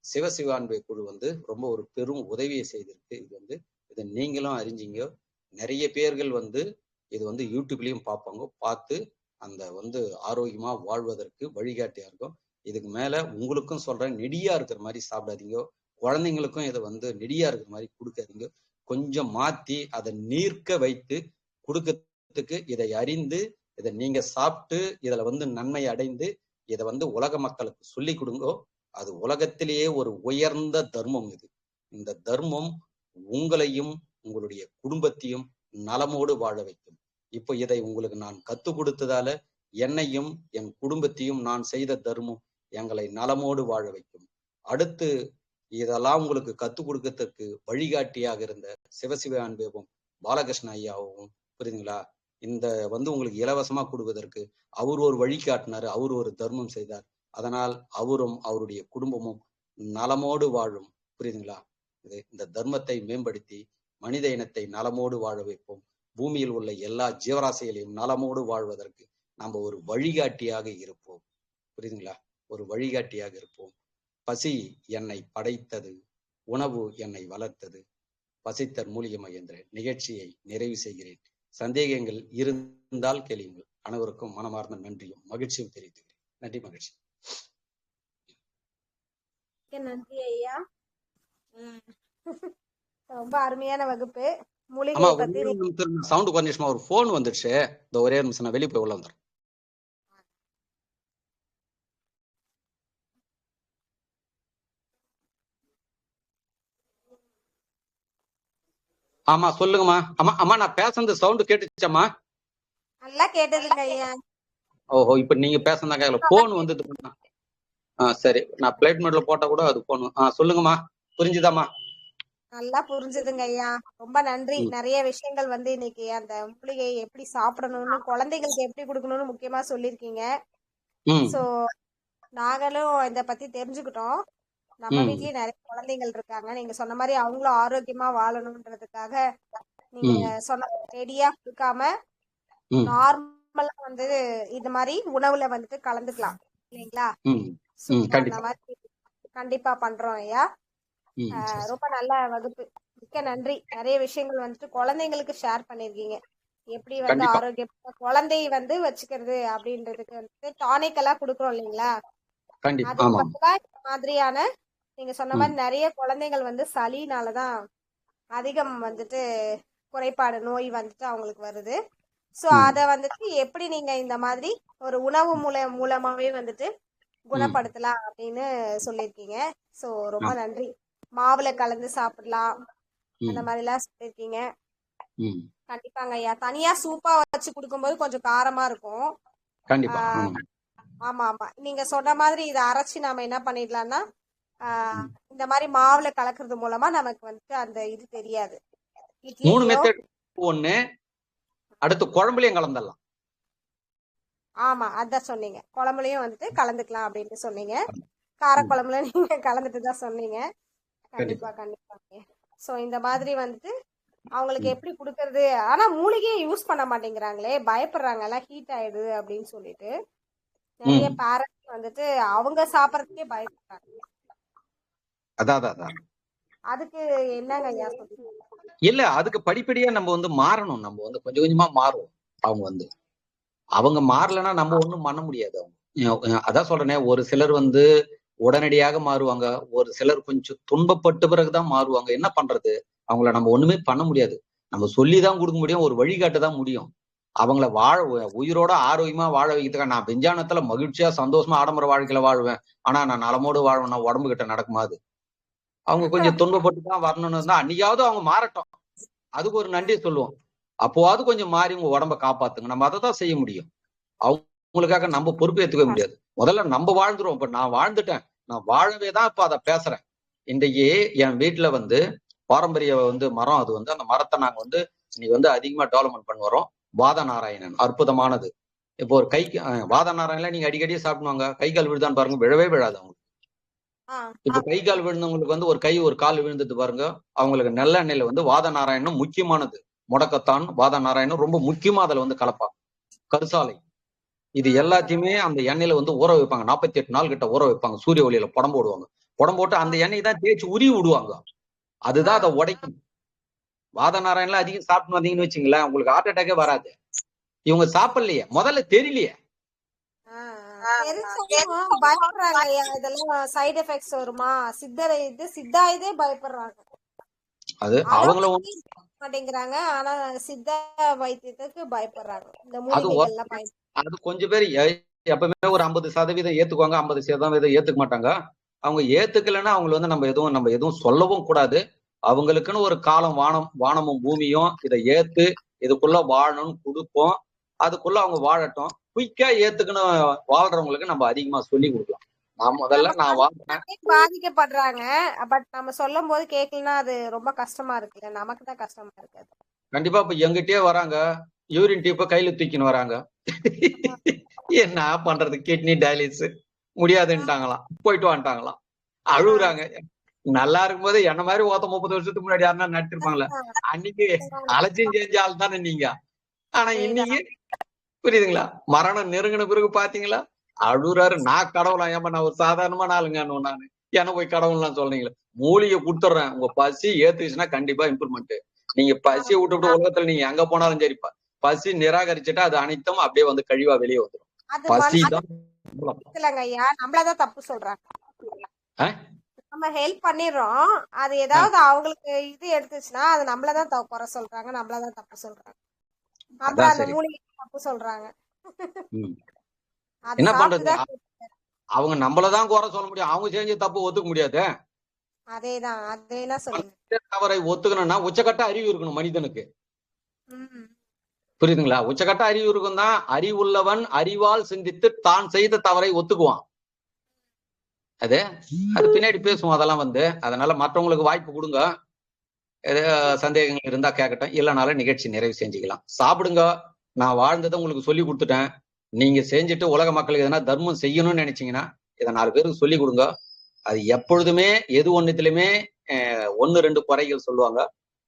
சிவசிவான்பை குழு வந்து ரொம்ப ஒரு பெரும் உதவியை செய்திருக்கு. இது வந்து இதை நீங்களும் அறிஞ்சிங்க. நிறைய பேர்கள் வந்து இது வந்து யூடியூப்லயும் பார்ப்பாங்க. பார்த்து அந்த வந்து ஆரோக்கியமா வாழ்வதற்கு வழிகாட்டியா இருக்கும். இதுக்கு மேல உங்களுக்கும் சொல்றேன், நெடியா இருக்கிற மாதிரி சாப்பிடாதீங்க. குழந்தைங்களுக்கும் இதை வந்து நெடியா இருக்கிற மாதிரி கொடுக்காதீங்க. கொஞ்சம் மாத்தி அதை நீர்க்க வைத்து கொடுக்கறதுக்கு இதை அறிந்து இதை நீங்க சாப்பிட்டு இதுல வந்து நன்மை அடைந்து இதை வந்து உலக மக்களுக்கு சொல்லி கொடுங்க. அது உலகத்திலேயே ஒரு உயர்ந்த தர்மம் இது. இந்த தர்மம் உங்களையும் உங்களுடைய குடும்பத்தையும் நலமோடு வாழ வைக்கும். இப்போ இதை உங்களுக்கு நான் கத்துக் கொடுத்ததால என்னையும் என் குடும்பத்தையும் நான் செய்த தர்மம் எங்களை நலமோடு வாழ வைக்கும். அடுத்து இதெல்லாம் உங்களுக்கு கத்துக் கொடுக்கறதுக்கு வழிகாட்டியாக இருந்த சிவசிவான்பேவும் பாலகிருஷ்ண ஐயாவும், புரியுதுங்களா? இந்த வந்து உங்களுக்கு இலவசமா கொடுப்பதற்கு அவர் ஒரு வழிகாட்டினாரு, அவர் ஒரு தர்மம் செய்தார். அதனால் அவரும் அவருடைய குடும்பமும் நலமோடு வாழும். புரியுதுங்களா? இந்த தர்மத்தை மேம்படுத்தி மனித இனத்தை நலமோடு வாழ வைப்போம். பூமியில் உள்ள எல்லா ஜீவராசிகளையும் நலமோடு வாழ்வதற்கு நம்ம ஒரு வழிகாட்டியாக இருப்போம். புரியுதுங்களா? ஒரு வழிகாட்டியாக இருப்போம். பசி என்னை படைத்தது, உணவு என்னை வளர்த்தது. பசித்தர் மூலிகை மகேந்திர நிகழ்ச்சியை நிறைவு செய்கிறேன். சந்தேகங்கள் இருந்தால் கேளுங்கள். அனைவருக்கும் மனமார்ந்த நன்றியும் மகிழ்ச்சியும் தெரிவித்துக்கிறேன். நன்றி, மகிழ்ச்சி. நன்றி ஐயா. ரொம்ப அருமையான வகுப்பு. சவுண்ட் கொஞ்சம் ஒரு போன் வந்துடுச்சு. இந்த ஒரே நிமிஷம் நான் வெளியே போய் உள்ள வந்துடுறேன். ஆமா சொல்லுங்கம்மா. அம்மா அம்மா நான் பேசுறது சவுண்ட் கேட்டுச்சாம்மா? நல்லா கேட்டதுங்க ஐயா. ஓஹோ, இப்ப நீங்க பேசுறதா கேட்கல. போன் வந்து சரி, நான் பிளைட் மோட்ல போட்டா கூட அது போன். சொல்லுங்கம்மா, புரிஞ்சுதாம்மா? நல்லா புரிஞ்சுதுங்க ஐயா. ரொம்ப நன்றி. நிறைய விஷயங்கள் வந்து இன்னைக்கு அந்த மூலிகையை எப்படி சாப்பிடணும்னு, குழந்தைகளுக்கு எப்படி கொடுக்கணும்னு முக்கியமா சொல்லிருக்கீங்க. சோ நாங்களும் இத பத்தி தெரிஞ்சுக்கிட்டோம். நம்ம வீட்லயே நிறைய குழந்தைகள் இருக்காங்க. நீங்க சொன்ன மாதிரி அவங்களும் ஆரோக்கியமா வாழணும்ன்றதுக்காக நீங்க சொன்ன ரெடியா கொடுக்காம நார்மலா வந்து இது மாதிரி உணவுல வந்துட்டு கலந்துக்கலாம் இல்லைங்களா? அந்த மாதிரி கண்டிப்பா பண்றோம் ஐயா. ரொம்ப நல்ல வகுப்பு. மிக்க நன்றி. நிறைய விஷயங்கள் வந்துட்டு குழந்தைங்களுக்கு ஷேர் பண்ணிருக்கீங்க. எப்படி வந்து கண்டிப்பா ஆரோக்கியமான குழந்தையை வந்து வச்சுக்கிறது அப்படின்றதுக்கு வந்துட்டு டானிக் எல்லாம் கொடுக்குறோம் இல்லைங்களா? கண்டிப்பா அதுக்கு ஆமா. பதிலா இந்த மாதிரியான நீங்க சொன்ன மாதிரி நிறைய குழந்தைகள் வந்து சளினாலதான் அதிகம் வந்துட்டு குறைபாடு நோய் வந்துட்டு அவங்களுக்கு வருது. சோ அத வந்துட்டு எப்படி நீங்க இந்த மாதிரி ஒரு உணவு மூலமாவே வந்துட்டு குணப்படுத்தலாம் அப்படின்னு சொல்லியிருக்கீங்க. சோ ரொம்ப நன்றி. மாவுல கலந்து சாப்பிடலாம் அந்த மாதிரி எல்லாம் சொல்லியிருக்கீங்க. கண்டிப்பாங்க ஐயா. தனியா சூப்பா வச்சு குடுக்கும்போது கொஞ்சம் காரமா இருக்கும். கண்டிப்பா ஆமா ஆமா. நீங்க சொன்ன மாதிரி இதை அரைச்சு நாம என்ன பண்ணிடலாம்னா இந்த மாதிரி மாவுல கலக்குறது மூலமா நமக்கு வந்துட்டு அந்த இது தெரியாது. 3 மெத்தட். ஒண்ணு, அடுத்து குழம்புலயும் கலந்துடலாம். ஆமா அதான் சொன்னீங்க. குழம்புலயும் வந்துட்டு கலந்துக்கலாம் அப்படின்னு சொன்னீங்க. காரக்குழம்புல நீங்க கலந்துட்டு தான் சொன்னீங்க. கண்டிப்பா கண்டிப்பா. சோ இந்த மாதிரி வந்துட்டு அவங்களுக்கு எப்படி குடுக்கறது. ஆனா மூலிகையை யூஸ் பண்ண மாட்டேங்கிறாங்களே, பயப்படுறாங்க எல்லாம் ஹீட் ஆயிடுது அப்படின்னு சொல்லிட்டு நிறைய பேரண்ட்ஸ் வந்துட்டு அவங்க சாப்பிடறதுக்கே பயப்படுறாங்க. அதான் அதுக்கு என்னங்க ஐயா சொல்றீங்க? இல்ல, அதுக்கு படிப்படியா நம்ம வந்து மாறணும். நம்ம வந்து கொஞ்சம் கொஞ்சமா மாறுவோம். அவங்க மாறலன்னா நம்ம ஒண்ணும் பண்ண முடியாது. அதான் சொல்றேனே, ஒரு சிலர் வந்து உடனடியாக மாறுவாங்க, ஒரு சிலர் கொஞ்சம் துன்பப்பட்ட பிறகுதான் மாறுவாங்க. என்ன பண்றது? அவங்கள நம்ம ஒண்ணுமே பண்ண முடியாது. நம்ம சொல்லிதான் கொடுக்க முடியும், ஒரு வழிகாட்ட தான் முடியும். அவங்கள உயிரோட ஆரோக்கியமா வாழ வைக்கிறதுக்காக நான் விஞ்ஞானத்துல மகிழ்ச்சியா சந்தோஷமா ஆடம்பர வாழ்க்கையில வாழ்வேன், ஆனா நான் நலமோடு வாழ்வேன்னா உடம்பு கிட்ட நடக்குமா அது? அவங்க கொஞ்சம் துன்பப்பட்டுதான் வரணும்னு இருந்தா அன்னைக்காவது அவங்க மாறட்டும், அதுக்கு ஒரு நன்றி சொல்லுவோம். அப்போவாவது கொஞ்சம் மாறி உங்க உடம்ப காப்பாத்துங்க. நம்ம அதை தான் செய்ய முடியும். அவங்களுக்காக நம்ம பொறுப்பு ஏத்துக்க முடியாது. முதல்ல நம்ம வாழ்ந்துருவோம். இப்ப நான் வாழ்ந்துட்டேன், நான் வாழவே தான் இப்ப அதை பேசுறேன். இன்றைக்கு என் வீட்டுல வந்து பாரம்பரிய வந்து மரம், அது வந்து அந்த மரத்தை நாங்க வந்து இன்னைக்கு வந்து அதிகமா டெவலப்மெண்ட் பண்ணி வரோம். வாத நாராயணன் அற்புதமானது. இப்போ ஒரு கைக்கு வாத நாராயணன் நீங்க அடிக்கடி சாப்பிடுவாங்க, கை கால் விழுதான்னு பாருங்க, விழவே விழாது அவங்களுக்கு. இப்ப கை கால் விழுந்தவங்களுக்கு வந்து ஒரு கை ஒரு கால் விழுந்தது பாருங்க, அவங்களுக்கு நல்லெண்ணெயில வந்து வாத நாராயணம் முக்கியமானது. முடக்கத்தான் வாத நாராயணம் ரொம்ப முக்கியமா அதுல வந்து கலப்பாங்க. கருசாலை, இது எல்லாத்தையுமே அந்த எண்ணெயில வந்து ஊற வைப்பாங்க. 48 நாள் கிட்ட ஊற வைப்பாங்க. சூரிய ஒளியில புடம் போடுவாங்க. புடம் போட்டு அந்த எண்ணெய் தான் தேய்ச்சி உருவி விடுவாங்க. அதுதான் அதை உடைக்கும். வாத நாராயணம் அதிகம் சாப்பிட்டு வந்தீங்கன்னு வச்சுங்களேன், உங்களுக்கு ஹார்ட் அட்டாக்கே வராது. இவங்க சாப்பிடலையே, முதல்ல தெரியலையே. பயப்படுறாங்க ஐயா, இதெல்லாம் சைடு எஃபெக்ட்ஸ் வருமா, சித்தா இதே பயப்படுறாங்க. அது அவங்களும் மாட்டேங்கிறாங்க, ஆனா சித்த வைத்தியத்துக்கு பயப்படுறாங்க. இந்த மூலிகைகள்லாம் அது கொஞ்சம் பேர் எப்பவுமே ஒரு 50% ஏத்துக்குவாங்க, 50% ஏத்துக்க மாட்டாங்க. அவங்க ஏத்துக்கலைன்னா அவங்களை வந்து நம்ம எதுவும் சொல்லவும் கூடாது. அவங்களுக்குன்னு ஒரு காலம் வானமும் பூமியும் இதை ஏத்து இதுக்குள்ள வாழணும்னு கொடுப்போம். அதுக்குள்ள அவங்க வாழட்டும். குயிக்கா ஏத்துக்குன்னு வாழ்றவங்களுக்கு நம்ம அதிகமா சொல்லி கொடுக்கலாம். நான் வாழ்றேன், பாதிக்கப்படுறாங்க, பட் நம்ம சொல்லும் போது கேட்கலன்னா அது ரொம்ப கஷ்டமா இருக்குல்ல, நமக்கு தான் கஷ்டமா இருக்கு. கண்டிப்பா. இப்ப எங்கிட்டே வராங்க, யூரின் டியூப்ப கையில தூக்கின்னு வராங்க. என்ன பண்றது, கிட்னி டயாலிசிஸ் முடியாதுன்ட்டாங்களாம், போயிட்டு வந்துட்டாங்களாம், அழுகுறாங்க. நல்லா இருக்கும் போது என்ன மாதிரி 30 வருஷத்துக்கு முன்னாடி யாருன்னா நடிச்சிருப்பாங்களே, அன்னைக்கு அலட்சியம் செஞ்ச ஆள் தானே நீங்க. ஆனா இன்னைக்கு புரியுதுங்களா, மரணம் நெருங்கின பிறகு பாத்தீங்களா அழுறாரு. நான் கடவுளா? ஏமா நான் ஒரு சாதாரணமான ஆளுங்க, நானு என்ன போய் கடவுள்லாம் சொல்றீங்களா? மூலிகை கொடுத்துட்றேன், உங்க பசி ஏத்துச்சுன்னா கண்டிப்பா இம்ப்ரூவ்மெண்ட். நீங்க பசியை விட்டு உலகத்துல நீங்க எங்க போனாலும் சரிப்பா, பசி நிராகரிச்சுட்டா அது அனைத்தும் அப்படியே வந்து கழிவா வெளியே வந்துடும். பசி தான் நம்மளதான் தப்பு சொல்றாங்க. நம்ம ஹெல்ப் பண்ணிடுறோம், அது ஏதாவது அவங்களுக்கு இது எடுத்துச்சுன்னா அது நம்மளதான் குறை சொல்றாங்க, நம்மளதான் தப்பு சொல்றாங்க. அப்புறம் அந்த மூலிகை தப்பு சொல்றாங்க. என்ன பண்றது, அவங்க நம்மளதான் குறை சொல்ல முடியும், அவங்க செஞ்ச தப்பு ஒத்துக்க முடியாது. அதேதான் சொல்லுங்க. தவறை ஒத்துக்கணும்னா உச்சக்கட்ட அறிவு இருக்கணும் மனிதனுக்கு. புரியுதுங்களா? உச்சக்கட்ட அறிவு இருக்கும் தான் அறிவுள்ளவன் அறிவால் சிந்தித்து தான் செய்த தவறை ஒத்துக்குவான். அது பின்னாடி பேசுவோம் அதெல்லாம் வந்து. அதனால மற்றவங்களுக்கு வாய்ப்பு கொடுங்க, ஏதோ சந்தேகங்கள் இருந்தா கேட்கட்டும், இல்லைனாலும் நிகழ்ச்சி நிறைவு செஞ்சுக்கலாம். சாப்பிடுங்க. நான் வாழ்ந்ததை உங்களுக்கு சொல்லி கொடுத்துட்டேன். நீங்க செஞ்சுட்டு உலக மக்களுக்கு எதனா தர்மம் செய்யணும்னு நினைச்சீங்கன்னா இதை 4 பேருக்கு சொல்லி கொடுங்க. அது எப்பொழுதுமே எது ஒண்ணுத்திலுமே 1-2 குறைகள் சொல்லுவாங்க,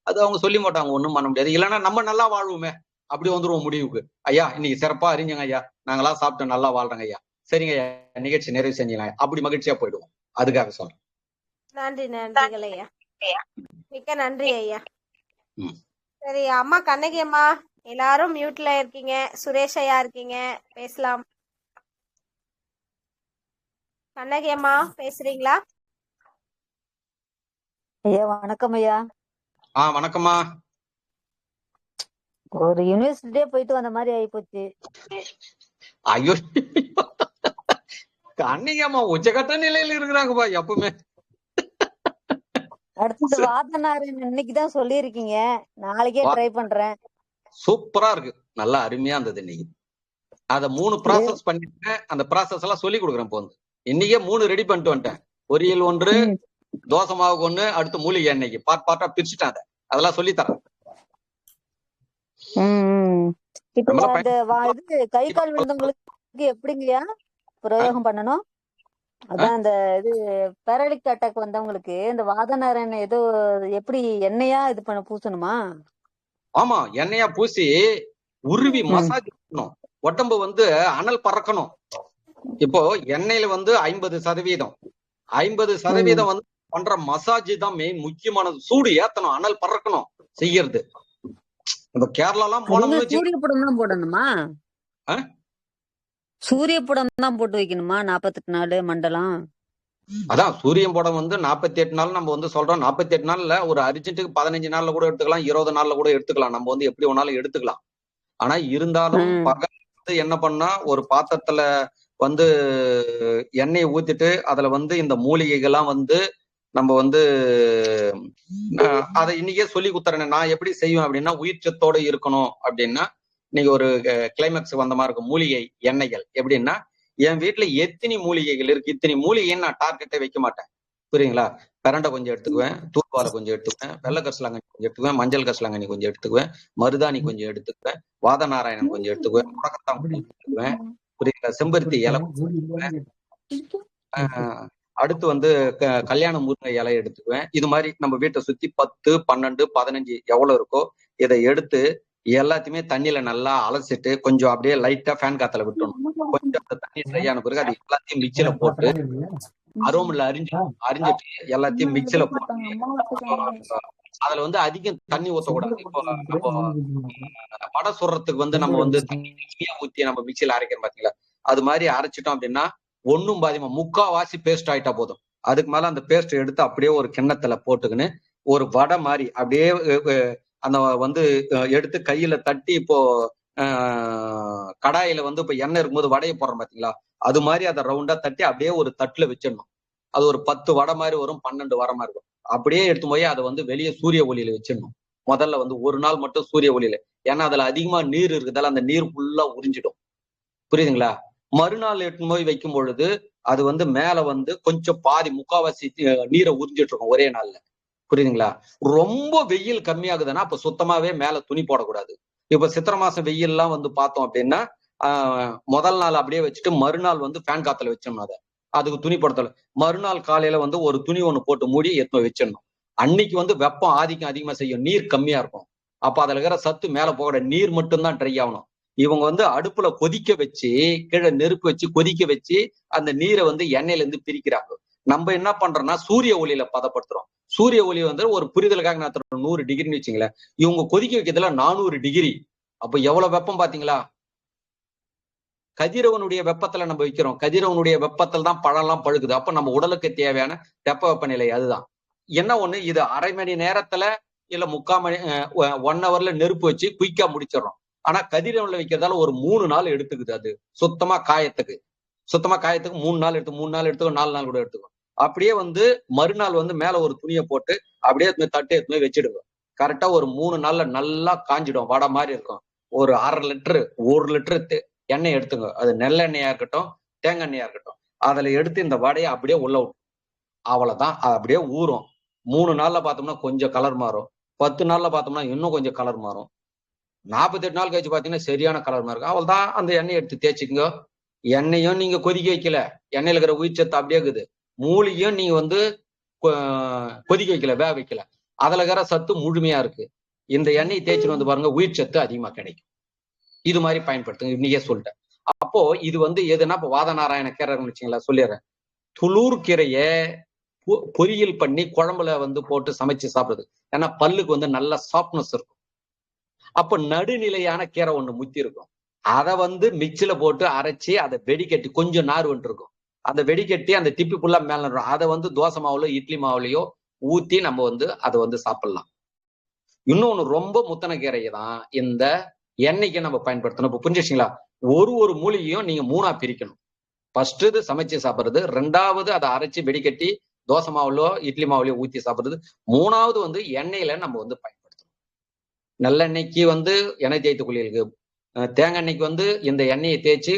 அது அவங்க சொல்லி மாட்டாங்க, ஒண்ணும் பண்ண முடியாது. இல்லைன்னா நம்ம நல்லா வாழ்வோமே, அப்படி வந்துருவோம் முடிவுக்கு. ஐயா இன்னைக்கு சிறப்பா அறிஞ்சங்க ஐயா, நாங்களாம் சாப்பிட்டு நல்லா வாழ்றேங்க ஐயா, சரிங்க ஐயா நிகழ்ச்சி நிறைவு செஞ்சுக்கலாம், அப்படி மகிழ்ச்சியா போயிடுவோம். அதுக்காக சொல்றேன். நன்றி. மிக்க நன்றி ஐயா. ம். சரி அம்மா கண்ணகி அம்மா, எல்லாரும் மியூட்ல இருக்கீங்க. சுரேஷ் ஐயா இருக்கீங்க, பேசலாம். கண்ணகி அம்மா பேசுறீங்களா? ஐயா வணக்கம் ஐயா. வணக்கம்மா. ஒரு யூனிவர்சிட்டியே போயிட்டு வந்த மாதிரி ஆயிப்போச்சு. ஐயோ, கண்ணிகம்மா உச்சகட்ட நிலையில இருக்கிறாங்கப்பா எப்பவுமே. அடுத்தது வாதநாராயணன் இன்னைக்குதான் சொல்லியிருக்கீங்க, நாளைக்கே ட்ரை பண்றேன். சூப்பரா இருக்கு, நல்லா அருமையா இருந்தது இன்னைக்கு. அத 3 ப்ராசஸ் பண்ணிட்டேன், அந்த ப்ராசஸ் எல்லாம் சொல்லி கொடுக்குறேன். இப்போ வந்து இன்னைக்கே 3 ரெடி பண்ணிட்டு வந்துட்டேன். பொரியல் 1, தோசை மாவுக்கு 1, அடுத்து மூலிகை எண்ணெய்க்கு பார்ட்டா பிரிச்சுட்டேன். அதெல்லாம் சொல்லி தரேன். இப்ப அந்த இது கை கால் விழுந்தவங்களுக்கு எப்படிங்கய்யா பிரயோகம் பண்ணணும்? அதான் அந்த இது பேரலிக் அட்டாக் வந்தவங்களுக்கு இந்த வாதநாராயணன் ஏதோ எப்படி எண்ணெயா இது பண்ண பூசணுமா? ஆமா, எண்ணெயா பூசி உருவி மசாஜ் பண்ணணும். உடம்பு வந்து அனல் பறக்கணும். இப்போ எண்ணெயில வந்து 50%, 50% வந்து பண்ற மசாஜ் தான் மெயின் முக்கியமானது. சூடு ஏத்தணும், அனல் பறக்கணும் செய்யறது. இந்த கேரளா எல்லாம் போனோம்னு சூரிய படம் தான் போடணுமா? சூரிய படம் தான் போட்டு வைக்கணுமா 48 நாள் மண்டலம்? அதான் சூரியன் படம் வந்து 48 நாள் நம்ம வந்து சொல்றோம். 48 நாள்ல ஒரு அர்ஜென்ட்டுக்கு 15 நாள்ல கூட எடுத்துக்கலாம், 20 நாள்ல கூட எடுத்துக்கலாம். நம்ம வந்து எப்படி வேணாலும் எடுத்துக்கலாம். ஆனா இருந்தாலும் பகல் வந்து என்ன பண்ணா, ஒரு பாத்திரத்துல வந்து எண்ணெயை ஊத்திட்டு அதுல வந்து இந்த மூலிகைகள்லாம் வந்து நம்ம வந்து அதை இன்னைக்கே சொல்லி குத்துறேன். நான் எப்படி செய்வேன் அப்படின்னா, உயிர் சத்தோட இருக்கணும் அப்படின்னா, இன்னைக்கு ஒரு கிளைமேக்ஸ் வந்த மாதிரி இருக்கும். மூலிகை எண்ணெய்கள் எப்படின்னா, என் வீட்டுல எத்தனை மூலிகைகள் இருக்கு, இத்தனை மூலிகைன்னு நான் டார்கெட்டே வைக்க மாட்டேன். புரியுங்களா? பிரண்டை கொஞ்சம் எடுத்துக்குவேன், தூர்பாலை கொஞ்சம் எடுத்துக்குவேன், வெள்ளை கரிசலாங்கண்ணி கொஞ்சம் எடுத்துக்குவேன், மஞ்சள் கரிசலாங்கண்ணி கொஞ்சம் எடுத்துக்குவேன், மருதாணி கொஞ்சம் எடுத்துக்குவேன், வாதநாராயணன் கொஞ்சம் எடுத்துக்குவேன், முடக்கத்தான் கொஞ்சம் எடுத்துக்குவேன். புரியுங்களா? செம்பருத்தி இலை எடுத்துக்குவேன். அடுத்து வந்து கல்யாண முருங்கை இலை எடுத்துக்குவேன். இது மாதிரி நம்ம வீட்டை சுத்தி 10, 12, 15 எவ்வளவு இருக்கோ இதை எடுத்து எல்லாத்தையுமே தண்ணியில நல்லா அலசிட்டு கொஞ்சம் அப்படியே லைட்டா ஃபேன் காத்துல விட்டணும். கொஞ்சம் அந்த தண்ணி ட்ரை ஆன பிறகு அது எல்லாத்தையும் மிக்சியில போட்டு அரோமில் அரிஞ்சிட்டு எல்லாத்தையும் மிக்சியில போட்டு அதுல வந்து அதிகம் தண்ணி ஊற்றக்கூடாது. இப்போ நம்ம வடை சுடுறதுக்கு வந்து நம்ம வந்து தண்ணி ஊத்தி நம்ம மிக்சியில அரைக்கிறோம் பாத்தீங்களா, அது மாதிரி அரைச்சிட்டோம் அப்படின்னா ஒன்னும் பாதிமா 3/4 பேஸ்ட் ஆயிட்டா போதும். அதுக்கு மேல அந்த பேஸ்ட் எடுத்து அப்படியே ஒரு கிண்ணத்துல போட்டுக்கின்னு ஒரு வடை மாதிரி அப்படியே அந்த வந்து எடுத்து கையில தட்டி, இப்போ கடாயில வந்து இப்ப எண்ணெய் இருக்கும்போது வடையை போடுறோம் பாத்தீங்களா, அது மாதிரி அதை ரவுண்டா தட்டி அப்படியே ஒரு தட்டுல வச்சிடணும். அது ஒரு 10 வடை மாதிரி வரும், 12 வடை மாதிரி இருக்கும். அப்படியே எடுத்து போய் அதை வந்து வெளியே சூரிய ஒளியில வச்சிடணும். முதல்ல வந்து ஒரு நாள் மட்டும் சூரிய ஒளியில, ஏன்னா அதுல அதிகமா நீர் இருக்குதால அந்த நீர் ஃபுல்லா உறிஞ்சிடும். புரியுதுங்களா? மறுநாள் எடுத்து போய் வைக்கும் பொழுது அது வந்து மேல வந்து கொஞ்சம் பாதி 3/4 நீரை உறிஞ்சிட்டு இருக்கும் ஒரே நாள்ல. புரியுதுங்களா? ரொம்ப வெயில் கம்மியாகுதுன்னா அப்ப சுத்தமாவே மேல துணி போடக்கூடாது. இப்ப சித்திரை மாசம் வெயில் எல்லாம் வந்து பார்த்தோம் அப்படின்னா முதல் நாள் அப்படியே வச்சுட்டு மறுநாள் வந்து ஃபேன் காத்துல வச்சிடணும். அதை அதுக்கு துணி போடல. மறுநாள் காலையில வந்து ஒரு துணி ஒண்ணு போட்டு மூடி எடுத்து வச்சிடணும். அன்னைக்கு வந்து வெப்பம் ஆதிக்கம் அதிகமா செய்யும், நீர் கம்மியா இருக்கும். அப்ப அதுல இருக்கிற சத்து மேல போகிற நீர் மட்டும்தான் ட்ரை ஆகணும். இவங்க வந்து அடுப்புல கொதிக்க வச்சு, கீழே நெருப்பு வச்சு கொதிக்க வச்சு அந்த நீரை வந்து எண்ணெயில இருந்து பிரிக்கிறாங்க. நம்ம என்ன பண்றோம்னா சூரிய ஒளியில பதப்படுத்துறோம். சூரிய ஒளி வந்து ஒரு புரிதலுக்காக நான் 100 டிகிரின்னு வச்சுங்களேன், இவங்க கொதிக்க வைக்கிறதுல 400 டிகிரி. அப்ப எவ்வளவு வெப்பம் பாத்தீங்களா? கதிரவனுடைய வெப்பத்துல நம்ம வைக்கிறோம். கதிரவனுடைய வெப்பத்தில் தான் பழம் எல்லாம் பழுக்குது. அப்ப நம்ம உடலுக்கு தேவையான வெப்பநிலை அதுதான். என்ன ஒண்ணு, இது அரை மணி நேரத்துல இல்ல 3/4 மணி 1 ஹவர்ல நெருப்பு வச்சு குயிக்கா முடிச்சிடறோம். ஆனா கதிரவன்ல வைக்கிறதால ஒரு 3 நாள் எடுத்துக்குது. அது சுத்தமா காயத்துக்கு 3 நாள் எடுத்து 3 நாள் எடுத்துக்கும், 4 நாள் கூட எடுத்துக்கும். அப்படியே வந்து மறுநாள் வந்து மேல ஒரு துணியை போட்டு அப்படியே தட்டு எடுத்து வச்சிடுங்க. கரெக்டா ஒரு 3 நாள்ல நல்லா காஞ்சிடும், வடை மாதிரி இருக்கும். ஒரு 1/2 லிட்டரு 1 லிட்டரு எண்ணெய் எடுத்துங்க. அது நெல்லெண்ணெயா இருக்கட்டும், தேங்காய் எண்ணெயா இருக்கட்டும். அதுல எடுத்து இந்த வடையை அப்படியே உள்ள விட்டு அவ்வளவுதான். அப்படியே ஊறும். 3 நாள்ல பார்த்தோம்னா கொஞ்சம் கலர் மாறும், 10 நாள்ல பார்த்தோம்னா இன்னும் கொஞ்சம் கலர் மாறும், 48 நாள் கழிச்சு பாத்தீங்கன்னா சரியான கலர் மாறும். அவ்வளவுதான். அந்த எண்ணெயை எடுத்து தேய்ச்சிக்கங்க. எண்ணெயும் நீங்க கொதிக்க வைக்கல, எண்ணெயில இருக்கிற உயிர் சத்து அப்படியே இருக்குது. மூலிகையும் நீங்க வந்து கொதிக்க வைக்கல, வேக வைக்கல, அதுல இருக்கிற சத்து முழுமையா இருக்கு. இந்த எண்ணெய் தேய்ச்சிட்டு வந்து பாருங்க, உயிர் சத்து அதிகமா கிடைக்கும். இது மாதிரி பயன்படுத்துங்க, இன்னைக்கே சொல்லிட்டேன். அப்போ இது வந்து எதுனா, இப்போ வாதநாராயண கீரை வச்சுங்களா சொல்லிடுறேன். துளூர் கீரைய பொரியல் பண்ணி குழம்புல வந்து போட்டு சமைச்சு சாப்பிடுறது. ஏன்னா பல்லுக்கு வந்து நல்ல சாஃப்ட்னஸ் இருக்கும். அப்ப நடுநிலையான கீரை ஒண்ணு முத்தி இருக்கும். அதை வந்து மிக்சில போட்டு அரைச்சி அதை வெடிக்கட்டி கொஞ்சம் நார் வந்துட்டு இருக்கும். அந்த வெடிக்கட்டி அந்த டிப்பி ஃபுல்லா மேல இருக்கும். அதை வந்து தோசை மாவுல இட்லி மாவுலயோ ஊத்தி நம்ம வந்து அதை வந்து சாப்பிடலாம். இன்னொன்னு ரொம்ப முத்தன கீரையை தான் இந்த எண்ணெய்க்கு நம்ம பயன்படுத்தணும். இப்ப புரிஞ்சுங்களா? ஒரு மூலிகையும் நீங்க 3ஆ பிரிக்கணும். ஃபர்ஸ்ட் இது சமைச்சு சாப்பிடுறது, 2வது அதை அரைச்சி வெடிக்கட்டி தோசை மாவுலோ இட்லி மாவுலயோ ஊத்தி சாப்பிடுறது, 3வது வந்து எண்ணெயில நம்ம வந்து பயன்படுத்தணும். நல்லெண்ணெய்க்கு வந்து எண்ணெய் தேய்த்து குளியலுக்கு, தேங்காய் எண்ணெய்க்கு வந்து இந்த எண்ணெயை தேய்ச்சி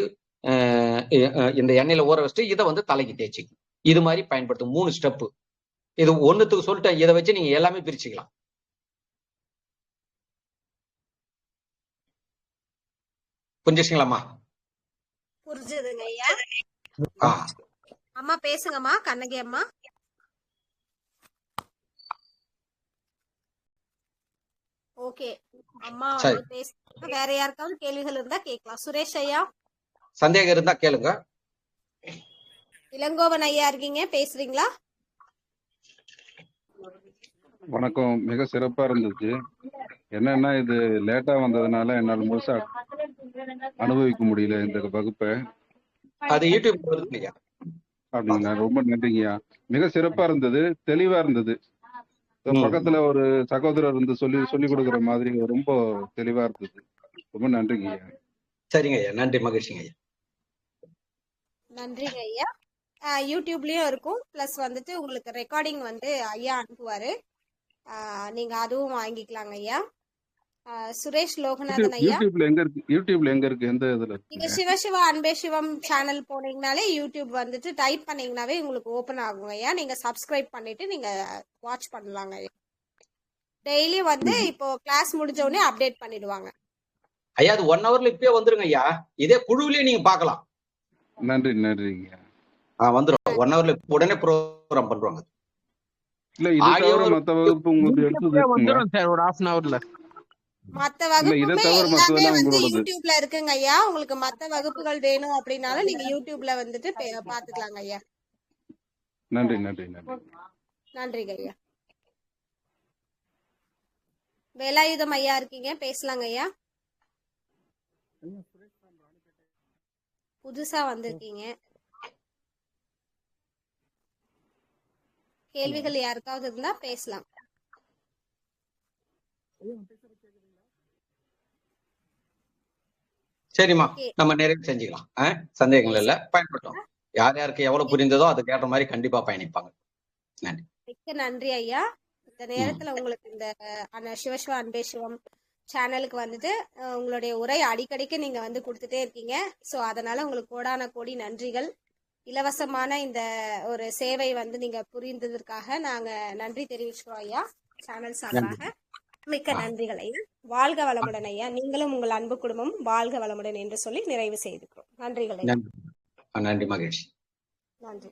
இந்த எண்ணெயில ஊற வச்சுட்டு இதை வந்து தலைக்கு தேய்ச்சிக்கணும். இது மாதிரி பயன்படுத்தும் 3 ஸ்டெப்பு. இது ஒண்ணுத்துக்கு சொல்லிட்டேன். இதை வச்சு நீங்க எல்லாமே பிரிச்சுக்கலாம். புரிஞ்சுங்களா? புரிஞ்சுதுங்க ஐயா. அம்மா பேசுங்கம்மா, கண்ணகி அம்மா. ஓகே அம்மா வந்து பேசுங்க. வேற யாருக்காவது கேள்விகள் இருந்தா கேட்கலாம். சுரேஷ் ஐயா, சந்தேகம் இருந்தா கேளுங்க. இளங்கோவன் ஐயா இருக்கீங்க, பேசுறீங்களா? வணக்கம். மிக சிறப்பா இருந்துச்சு. என்னன்னா இது லேட்டா வந்ததுனால என்னால முழுசா அனுபவிக்க முடியல இந்த வகுப்பை. அது யூடியூப் வருதுங்கய்யா. அப்படிங்களா? ரொம்ப நன்றிங்கய்யா. மிக சிறப்பா இருந்தது, தெளிவா இருந்தது. பக்கத்துல ஒரு சகோதரர் இருந்து சொல்லி கொடுக்குற மாதிரி ரொம்ப தெளிவா இருந்தது. ரொம்ப நன்றிங்கய்யா. சரிங்க ஐயா, நன்றி, மகிழ்ச்சிங்க ஐயா. நன்றிங்க ஐயா. யூடியூப்லயும் இருக்கும், பிளஸ் வந்துட்டு உங்களுக்கு ரெக்கார்டிங் வந்து ஐயா அனுப்புவாரு, நீங்க அதுவும் வாங்கிக்கலாங்க ஐயா. சுரேஷ் லோகநாதன் ஐயா, யூடியூப்ல எங்க இருக்கு? எந்த இதுல? நீங்க சிவசிவா அன்பே சிவம் சேனல் போனீங்கனாலே யூடியூப் வந்துட்டு டைப் பண்ணீங்கனாவே உங்களுக்கு ஓபன் ஆகுங்க ஐயா. நீங்க சப்ஸ்கிரைப் பண்ணிட்டு நீங்க வாட்ச் பண்ணலாங்க ஐயா. டெய்லி வந்து இப்போ கிளாஸ் முடிஞ்ச உடனே அப்டேட் பண்ணிடுவாங்க ஐயா. அது 1 ஹவர்ல இப்பயே வந்துருங்க ஐயா. இதே குழுவிலேயே நீங்க பாக்கலாம். நன்றிங்க. வந்துரும் 1 ஹவர்ல உடனே ப்ரோகிராம் பண்றாங்க. இல்ல இது தவிர மத்த வகுப்பு உங்களுக்கு எடுத்து வந்துரும் சார் ஒரு 1/2 hourல. மத்த வகுப்புமே எல்லாமே வந்து யூடியூப்ல இருக்குங்க ஐயா. உங்களுக்கு மத்த வகுப்புகள் வேணும் அப்படின்னாலும் நீங்க யூடியூப்ல வந்துட்டு பாத்துக்கலாங்க ஐயா. நன்றிங்க ஐயா. வேலாயுதம் ஐயா இருக்கீங்க, பேசலாங்க ஐயா. புதுசா வந்திருக்கீங்க. கேள்விகள் யாருக்காவது இருந்தா பேசலாம். சரிம்மா, நம்ம நிறைவு செஞ்சுக்கலாம். சந்தேகங்கள் இல்ல, பயன்படுத்தும். யார் யாருக்கு எவ்வளவு புரிந்ததோ அதுக்கு ஏற்ற மாதிரி கண்டிப்பா பயணிப்பாங்க. நன்றி. மிக்க நன்றி ஐயா. இந்த நேரத்துல உங்களுக்கு இந்த சிவசிவா அன்பே சிவம் சேனலுக்கு வந்துட்டு உங்களுடைய உரை அடிக்கடிக்கு நீங்க வந்து கொடுத்துட்டே இருக்கீங்க. ஸோ அதனால உங்களுக்கு கோடான கோடி நன்றிகள். இலவசமான இந்த ஒரு சேவை வந்து நீங்க புரிந்ததற்காக நாங்க நன்றி தெரிவிச்சுக்கிறோம் ஐயா, சேனல் சார்பாக. மிக்க நன்றிகள் ஐயா. வாழ்க வளமுடன் ஐயா. நீங்களும் உங்கள் அன்பு குடும்பம் வாழ்க வளமுடன் என்று சொல்லி நிறைவு செய்துக்கிறோம். நன்றிகள் ஐயா. நன்றி, மகிழ்ச்சி. நன்றி.